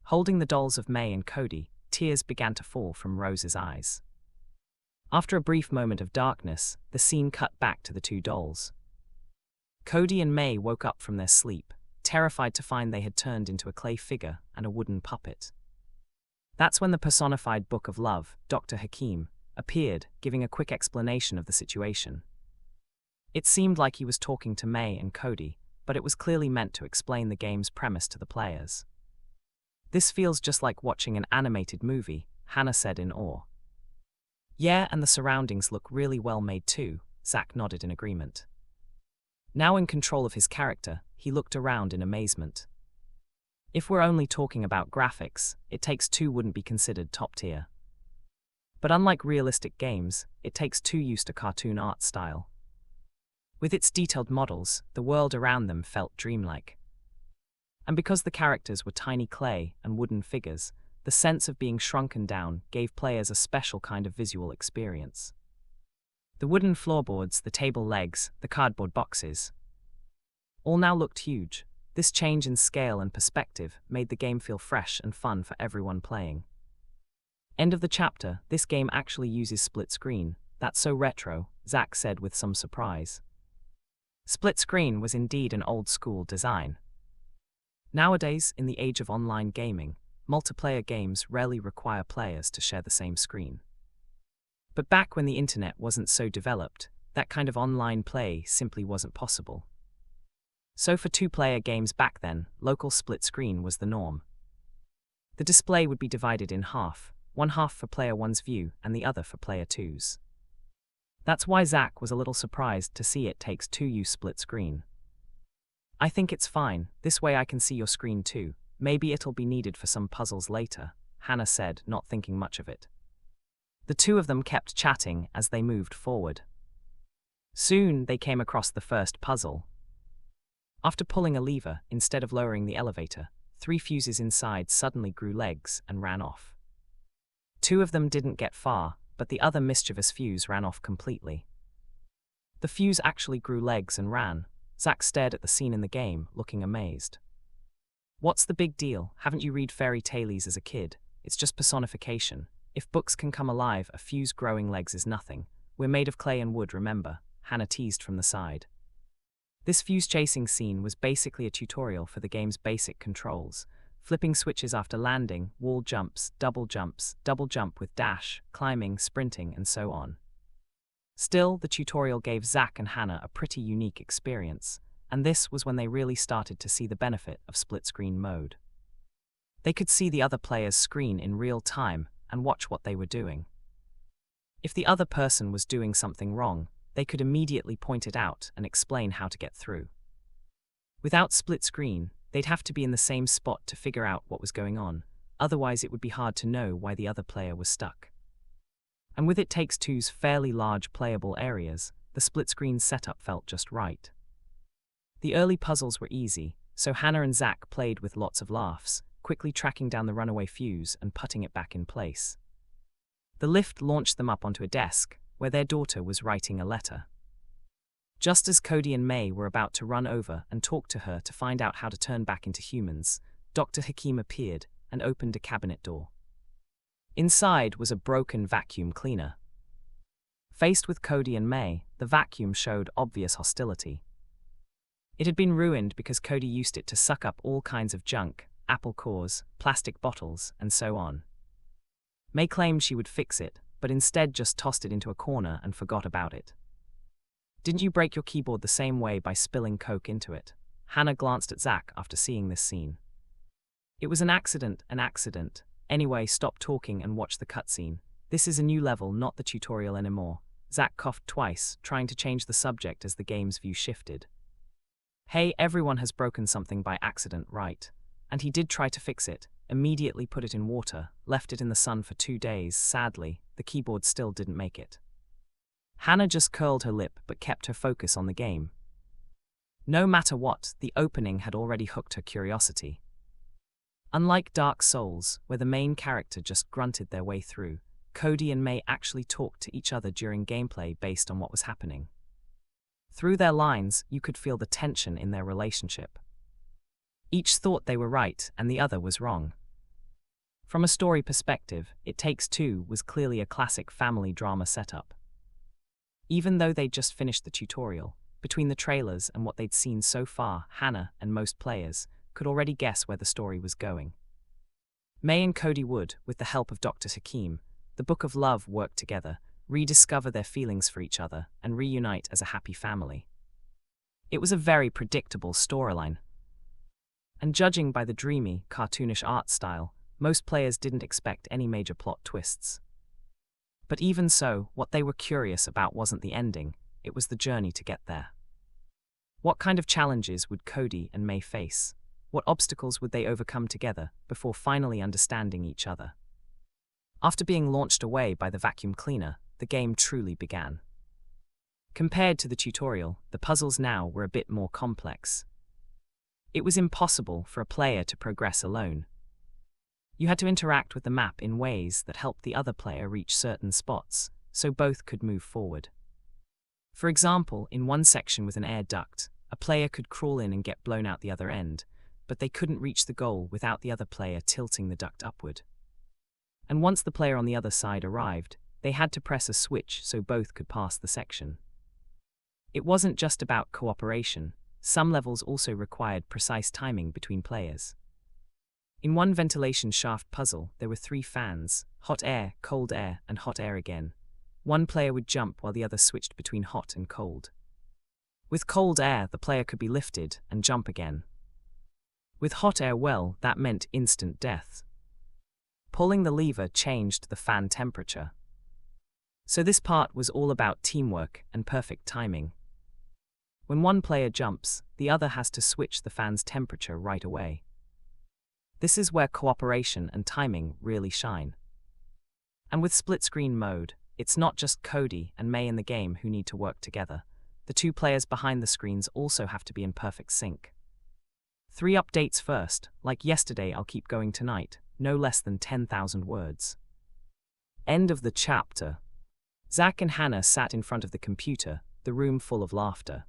A: Holding the dolls of May and Cody, tears began to fall from Rose's eyes. After a brief moment of darkness, the scene cut back to the two dolls. Cody and May woke up from their sleep, terrified to find they had turned into a clay figure and a wooden puppet. That's when the personified Book of Love, Dr. Hakim, appeared, giving a quick explanation of the situation. It seemed like he was talking to May and Cody, but it was clearly meant to explain the game's premise to the players. "This feels just like watching an animated movie," Hannah said in awe. "Yeah, and the surroundings look really well made too," Zach nodded in agreement. Now in control of his character, he looked around in amazement. If we're only talking about graphics, It Takes Two wouldn't be considered top tier. But unlike realistic games, It Takes Two used a cartoon art style. With its detailed models, the world around them felt dreamlike. And because the characters were tiny clay and wooden figures, the sense of being shrunken down gave players a special kind of visual experience. The wooden floorboards, the table legs, the cardboard boxes, all now looked huge. This change in scale and perspective made the game feel fresh and fun for everyone playing. End of the chapter. This game actually uses split screen. That's so retro, Zach said with some surprise. Split screen was indeed an old-school design. Nowadays, in the age of online gaming, multiplayer games rarely require players to share the same screen. But back when the internet wasn't so developed, that kind of online play simply wasn't possible. So for two-player games back then, local split screen was the norm. The display would be divided in half, one half for player one's view and the other for player two's. That's why Zach was a little surprised to see It Takes Two use split screen. "I think it's fine, this way I can see your screen too. Maybe it'll be needed for some puzzles later," Hannah said, not thinking much of it. The two of them kept chatting as they moved forward. Soon they came across the first puzzle. After pulling a lever, instead of lowering the elevator, 3 fuses inside suddenly grew legs and ran off. 2 of them didn't get far, but the other mischievous fuse ran off completely. The fuse actually grew legs and ran. Zach stared at the scene in the game, looking amazed. "What's the big deal? Haven't you read fairy tales as a kid? It's just personification. If books can come alive, a fuse growing legs is nothing. We're made of clay and wood, remember?" Hannah teased from the side. This fuse chasing scene was basically a tutorial for the game's basic controls. Flipping switches after landing, wall jumps, double jump with dash, climbing, sprinting, and so on. Still, the tutorial gave Zach and Hannah a pretty unique experience, and this was when they really started to see the benefit of split-screen mode. They could see the other player's screen in real time and watch what they were doing. If the other person was doing something wrong, they could immediately point it out and explain how to get through. Without split screen, they'd have to be in the same spot to figure out what was going on, otherwise it would be hard to know why the other player was stuck. And with It Takes Two's fairly large playable areas, the split-screen setup felt just right. The early puzzles were easy, so Hannah and Zach played with lots of laughs, quickly tracking down the runaway fuse and putting it back in place. The lift launched them up onto a desk, where their daughter was writing a letter. Just as Cody and May were about to run over and talk to her to find out how to turn back into humans, Dr. Hakim appeared and opened a cabinet door. Inside was a broken vacuum cleaner. Faced with Cody and May, the vacuum showed obvious hostility. It had been ruined because Cody used it to suck up all kinds of junk, apple cores, plastic bottles, and so on. May claimed she would fix it, but instead just tossed it into a corner and forgot about it. "Didn't you break your keyboard the same way by spilling Coke into it?" Hannah glanced at Zach after seeing this scene. "It was an accident. Anyway, stop talking and watch the cutscene. This is a new level, not the tutorial anymore. Zack coughed twice, trying to change the subject as the game's view shifted. Hey, everyone has broken something by accident, right? And he did try to fix it, immediately put it in water, left it in the sun for 2 days. Sadly, the keyboard still didn't make it. Hannah just curled her lip but kept her focus on the game. No matter what, the opening had already hooked her curiosity. Unlike Dark Souls, where the main character just grunted their way through, Cody and May actually talked to each other during gameplay based on what was happening. Through their lines, you could feel the tension in their relationship. Each thought they were right and the other was wrong. From a story perspective, It Takes Two was clearly a classic family drama setup. Even though they'd just finished the tutorial, between the trailers and what they'd seen so far, Hannah and most players could already guess where the story was going. May and Cody would, with the help of Dr. Hakim, the Book of Love, work together, rediscover their feelings for each other, and reunite as a happy family. It was a very predictable storyline. And judging by the dreamy, cartoonish art style, most players didn't expect any major plot twists. But even so, what they were curious about wasn't the ending, it was the journey to get there. What kind of challenges would Cody and May face? What obstacles would they overcome together before finally understanding each other? After being launched away by the vacuum cleaner, the game truly began. Compared to the tutorial, the puzzles now were a bit more complex. It was impossible for a player to progress alone. You had to interact with the map in ways that helped the other player reach certain spots, so both could move forward. For example, in one section with an air duct, a player could crawl in and get blown out the other end, but they couldn't reach the goal without the other player tilting the duct upward. And once the player on the other side arrived, they had to press a switch so both could pass the section. It wasn't just about cooperation, some levels also required precise timing between players. In one ventilation shaft puzzle, there were 3 fans: hot air, and hot air again. One player would jump while the other switched between hot and cold. With cold air, the player could be lifted and jump again. With hot air, well, that meant instant death. Pulling the lever changed the fan temperature. So this part was all about teamwork and perfect timing. When one player jumps, the other has to switch the fan's temperature right away. This is where cooperation and timing really shine. And with split-screen mode, it's not just Cody and May in the game who need to work together. The 2 players behind the screens also have to be in perfect sync. 3 updates first, like yesterday I'll keep going tonight, no less than 10,000 words. End of the chapter. Zack and Hannah sat in front of the computer, the room full of laughter.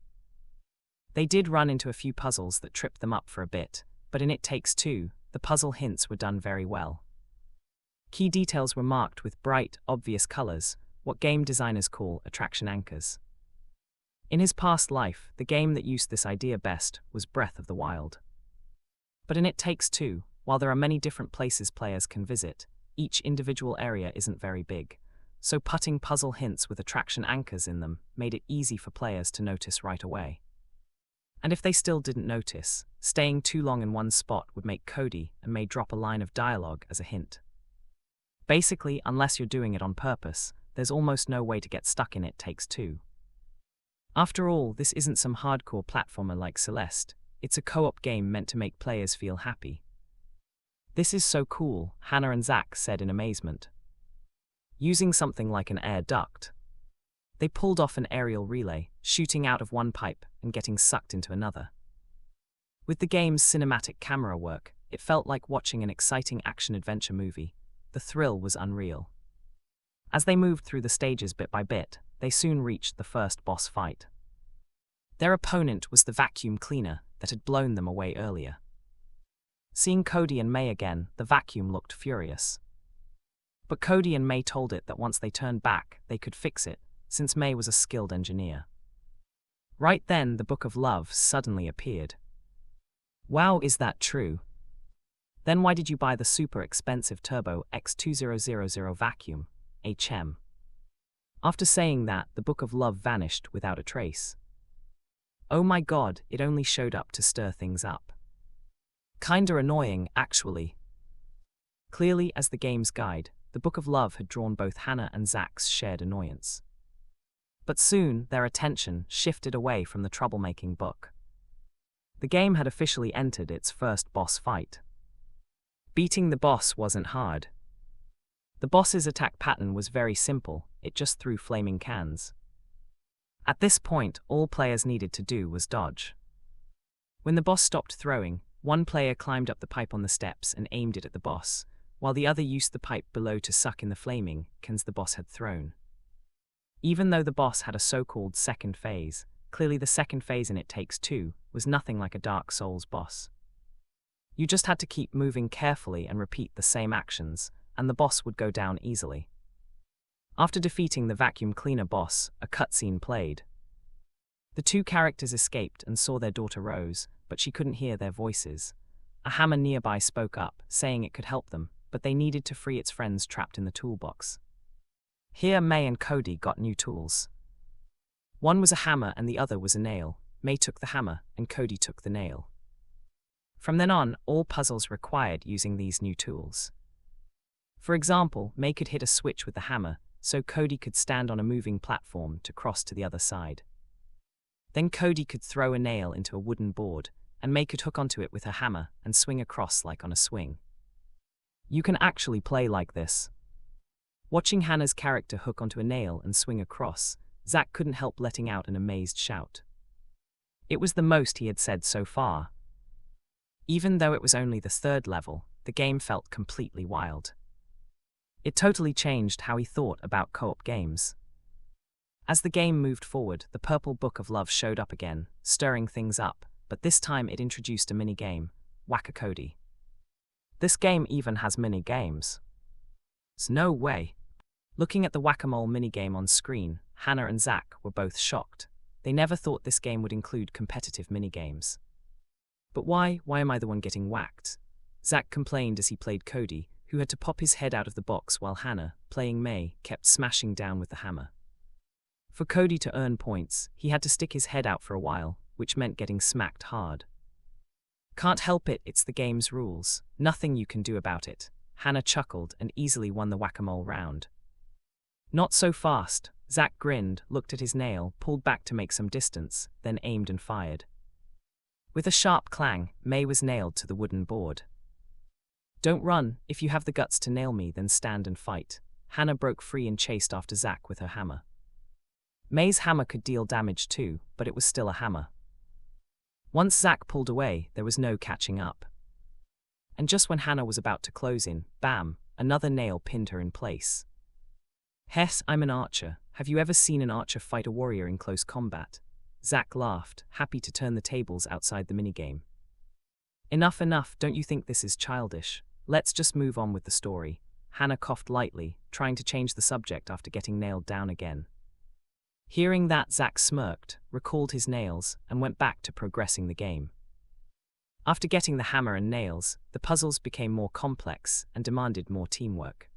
A: They did run into a few puzzles that tripped them up for a bit, but in It Takes Two, the puzzle hints were done very well. Key details were marked with bright, obvious colors, what game designers call attraction anchors. In his past life, the game that used this idea best was Breath of the Wild. But in It Takes Two, while there are many different places players can visit, each individual area isn't very big, so putting puzzle hints with attraction anchors in them made it easy for players to notice right away. And if they still didn't notice, staying too long in one spot would make Cody and May drop a line of dialogue as a hint. Basically, unless you're doing it on purpose, there's almost no way to get stuck in It Takes Two. After all, this isn't some hardcore platformer like Celeste, it's a co-op game meant to make players feel happy. This is so cool, Hannah and Zack said in amazement. Using something like an air duct, they pulled off an aerial relay, shooting out of one pipe and getting sucked into another. With the game's cinematic camera work, it felt like watching an exciting action-adventure movie. The thrill was unreal. As they moved through the stages bit by bit, they soon reached the first boss fight. Their opponent was the vacuum cleaner that had blown them away earlier. Seeing Cody and May again, the vacuum looked furious. But Cody and May told it that once they turned back, they could fix it, since May was a skilled engineer. Right then, the Book of Love suddenly appeared. Wow, is that true? Then why did you buy the super expensive Turbo X2000 vacuum, HM? After saying that, the Book of Love vanished without a trace. Oh my god, it only showed up to stir things up. Kinda annoying, actually. Clearly, as the game's guide, the Book of Love had drawn both Hannah and Zach's shared annoyance. But soon, their attention shifted away from the troublemaking book. The game had officially entered its first boss fight. Beating the boss wasn't hard. The boss's attack pattern was very simple, it just threw flaming cans. At this point, all players needed to do was dodge. When the boss stopped throwing, one player climbed up the pipe on the steps and aimed it at the boss, while the other used the pipe below to suck in the flaming cans the boss had thrown. Even though the boss had a so-called second phase, clearly the second phase in It Takes Two was nothing like a Dark Souls boss. You just had to keep moving carefully and repeat the same actions, and the boss would go down easily. After defeating the vacuum cleaner boss, a cutscene played. The two characters escaped and saw their daughter Rose, but she couldn't hear their voices. A hammer nearby spoke up, saying it could help them, but they needed to free its friends trapped in the toolbox. Here May and Cody got new tools. One was a hammer and the other was a nail. May took the hammer and Cody took the nail. From then on, all puzzles required using these new tools. For example, May could hit a switch with the hammer, so Cody could stand on a moving platform to cross to the other side. Then Cody could throw a nail into a wooden board, and May could hook onto it with her hammer and swing across like on a swing. You can actually play like this. Watching Hannah's character hook onto a nail and swing across, Zach couldn't help letting out an amazed shout. It was the most he had said so far. Even though it was only the third level, the game felt completely wild. It totally changed how he thought about co-op games. As the game moved forward, the Purple Book of Love showed up again, stirring things up, but this time it introduced a mini-game, Whack-A-Cody. This game even has mini-games. No way. Looking at the Whack-A-Mole minigame on screen, Hannah and Zach were both shocked. They never thought this game would include competitive minigames. But why am I the one getting whacked? Zach complained as he played Cody, who had to pop his head out of the box while Hannah, playing May, kept smashing down with the hammer. For Cody to earn points, he had to stick his head out for a while, which meant getting smacked hard. Can't help it, it's the game's rules. Nothing you can do about it. Hannah chuckled and easily won the whack-a-mole round. Not so fast. Zach grinned, looked at his nail, pulled back to make some distance, then aimed and fired. With a sharp clang, May was nailed to the wooden board. Don't run. If you have the guts to nail me, then stand and fight. Hannah broke free and chased after Zach with her hammer. May's hammer could deal damage too, but it was still a hammer. Once Zach pulled away, there was no catching up. And just when Hannah was about to close in, bam, another nail pinned her in place. Hess, I'm an archer. Have you ever seen an archer fight a warrior in close combat? Zach laughed, happy to turn the tables outside the minigame. Enough, don't you think this is childish? Let's just move on with the story. Hannah coughed lightly, trying to change the subject after getting nailed down again. Hearing that, Zach smirked, recalled his nails, and went back to progressing the game. After getting the hammer and nails, the puzzles became more complex and demanded more teamwork.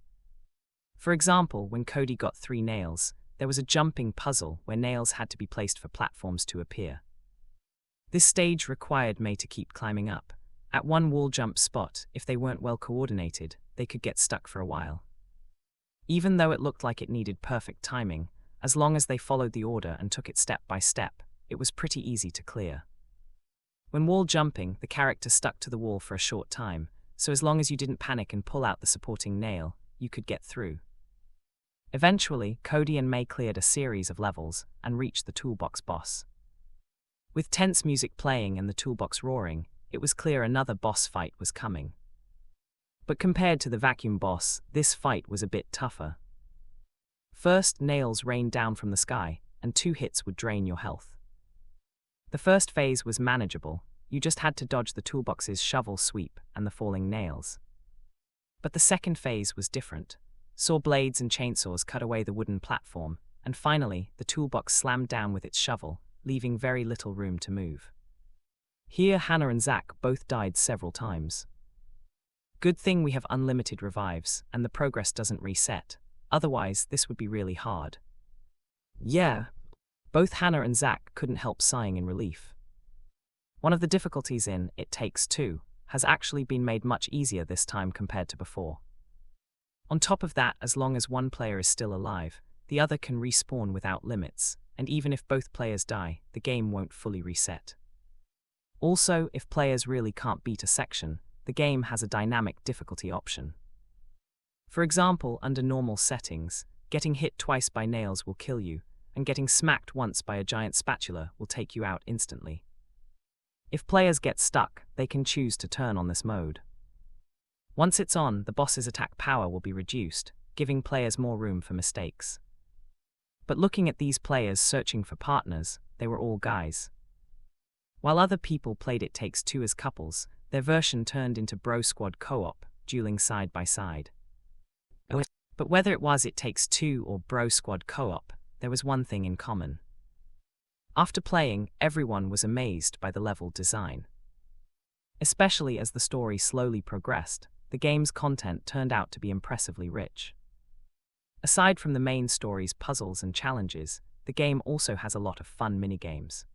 A: For example, when Cody got 3 nails, there was a jumping puzzle where nails had to be placed for platforms to appear. This stage required May to keep climbing up. At one wall jump spot, if they weren't well coordinated, they could get stuck for a while. Even though it looked like it needed perfect timing, as long as they followed the order and took it step by step, it was pretty easy to clear. When wall jumping, the character stuck to the wall for a short time, so as long as you didn't panic and pull out the supporting nail, you could get through. Eventually, Cody and May cleared a series of levels and reached the toolbox boss. With tense music playing and the toolbox roaring, it was clear another boss fight was coming. But compared to the vacuum boss, this fight was a bit tougher. First, nails rained down from the sky, and 2 hits would drain your health. The first phase was manageable, you just had to dodge the toolbox's shovel sweep and the falling nails. But the second phase was different. Saw blades and chainsaws cut away the wooden platform, and finally, the toolbox slammed down with its shovel, leaving very little room to move. Here, Hannah and Zach both died several times. Good thing we have unlimited revives, and the progress doesn't reset. Otherwise, this would be really hard. Yeah. Both Hannah and Zach couldn't help sighing in relief. One of the difficulties in It Takes Two has actually been made much easier this time compared to before. On top of that, as long as one player is still alive, the other can respawn without limits, and even if both players die, the game won't fully reset. Also, if players really can't beat a section, the game has a dynamic difficulty option. For example, under normal settings, getting hit twice by nails will kill you, and getting smacked once by a giant spatula will take you out instantly. If players get stuck, they can choose to turn on this mode. Once it's on, the boss's attack power will be reduced, giving players more room for mistakes. But looking at these players searching for partners, they were all guys. While other people played It Takes Two as couples, their version turned into Bro Squad co-op, dueling side by side. But whether it was It Takes Two or Bro Squad co-op, there was one thing in common. After playing, everyone was amazed by the level design. Especially as the story slowly progressed, the game's content turned out to be impressively rich. Aside from the main story's puzzles and challenges, the game also has a lot of fun minigames.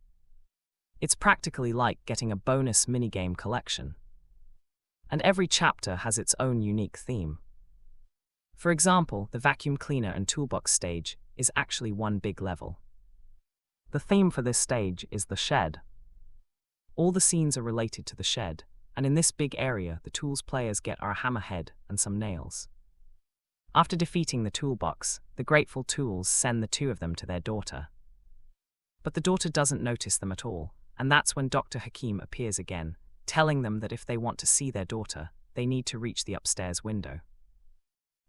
A: It's practically like getting a bonus minigame collection. And every chapter has its own unique theme. For example, the vacuum cleaner and toolbox stage is actually one big level. The theme for this stage is the shed. All the scenes are related to the shed, and in this big area the tools players get are a hammerhead and some nails. After defeating the toolbox, the grateful tools send the two of them to their daughter. But the daughter doesn't notice them at all, and that's when Dr. Hakim appears again, telling them that if they want to see their daughter, they need to reach the upstairs window.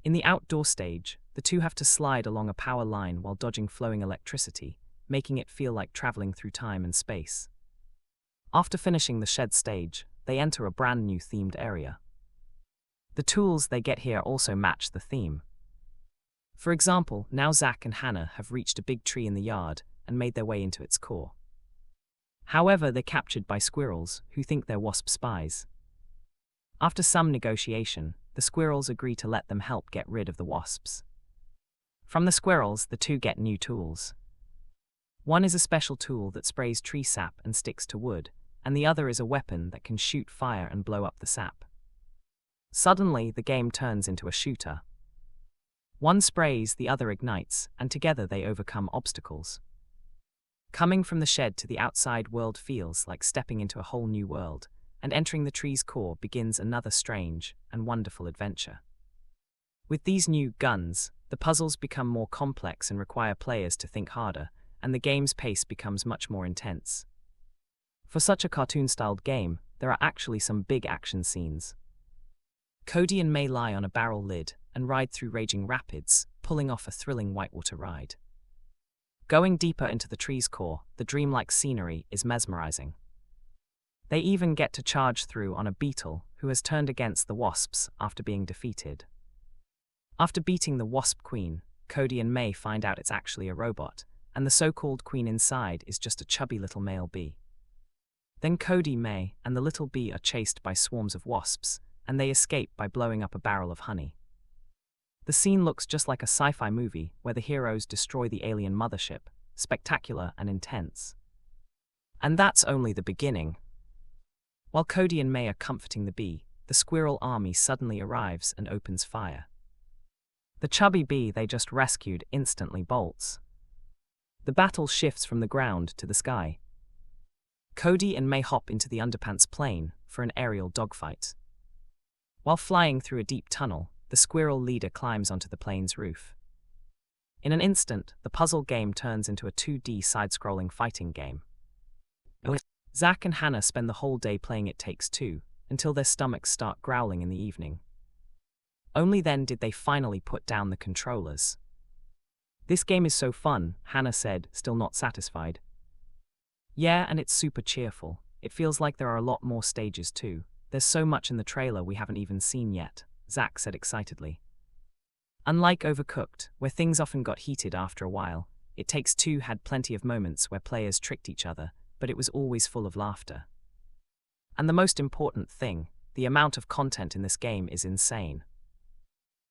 A: In the outdoor stage, the two have to slide along a power line while dodging flowing electricity, making it feel like traveling through time and space. After finishing the shed stage, they enter a brand new themed area. The tools they get here also match the theme. For example, now Zach and Hannah have reached a big tree in the yard and made their way into its core. However, they're captured by squirrels, who think they're wasp spies. After some negotiation, the squirrels agree to let them help get rid of the wasps. From the squirrels, the two get new tools. One is a special tool that sprays tree sap and sticks to wood, and the other is a weapon that can shoot fire and blow up the sap. Suddenly, the game turns into a shooter. One sprays, the other ignites, and together they overcome obstacles. Coming from the shed to the outside world feels like stepping into a whole new world, and entering the tree's core begins another strange and wonderful adventure. With these new guns, the puzzles become more complex and require players to think harder, and the game's pace becomes much more intense. For such a cartoon-styled game, there are actually some big action scenes. Cody and May lie on a barrel lid and ride through raging rapids, pulling off a thrilling whitewater ride. Going deeper into the tree's core, the dreamlike scenery is mesmerizing. They even get to charge through on a beetle who has turned against the wasps after being defeated. After beating the wasp queen, Cody and May find out it's actually a robot, and the so-called queen inside is just a chubby little male bee. Then Cody, May, and the little bee are chased by swarms of wasps, and they escape by blowing up a barrel of honey. The scene looks just like a sci-fi movie where the heroes destroy the alien mothership, spectacular and intense. And that's only the beginning. While Cody and May are comforting the bee, the squirrel army suddenly arrives and opens fire. The chubby bee they just rescued instantly bolts. The battle shifts from the ground to the sky. Cody and May hop into the underpants plane for an aerial dogfight. While flying through a deep tunnel, the squirrel leader climbs onto the plane's roof. In an instant, the puzzle game turns into a 2D side-scrolling fighting game. Zach and Hannah spend the whole day playing It Takes Two, until their stomachs start growling in the evening. Only then did they finally put down the controllers. "This game is so fun," Hannah said, still not satisfied. "Yeah, and it's super cheerful. It feels like there are a lot more stages too. There's so much in the trailer we haven't even seen yet," Zach said excitedly. Unlike Overcooked, where things often got heated after a while, It Takes Two had plenty of moments where players tricked each other, but it was always full of laughter. And the most important thing, the amount of content in this game is insane.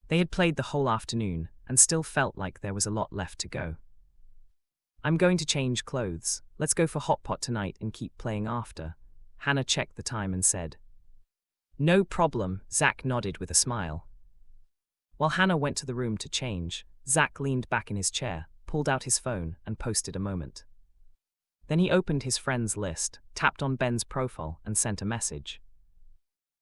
A: They had played the whole afternoon, and still felt like there was a lot left to go. "I'm going to change clothes. Let's go for hot pot tonight and keep playing after," Hannah checked the time and said. "No problem," Zach nodded with a smile. While Hannah went to the room to change, Zach leaned back in his chair, pulled out his phone, and posted a moment. Then he opened his friends list, tapped on Ben's profile, and sent a message.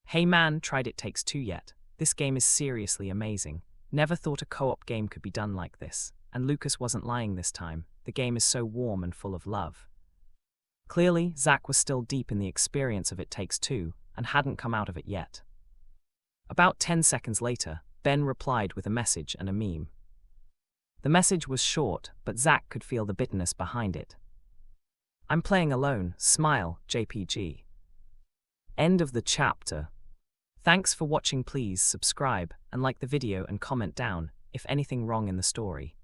A: "Hey man, tried It Takes Two yet? This game is seriously amazing. Never thought a co-op game could be done like this. And Lucas wasn't lying this time. The game is so warm and full of love." Clearly, Zach was still deep in the experience of It Takes Two, and hadn't come out of it yet. About 10 seconds later, Ben replied with a message and a meme. The message was short, but Zach could feel the bitterness behind it. "I'm playing alone, smile, JPG." End of the chapter. Thanks for watching. Please subscribe and like the video and comment down if anything wrong in the story.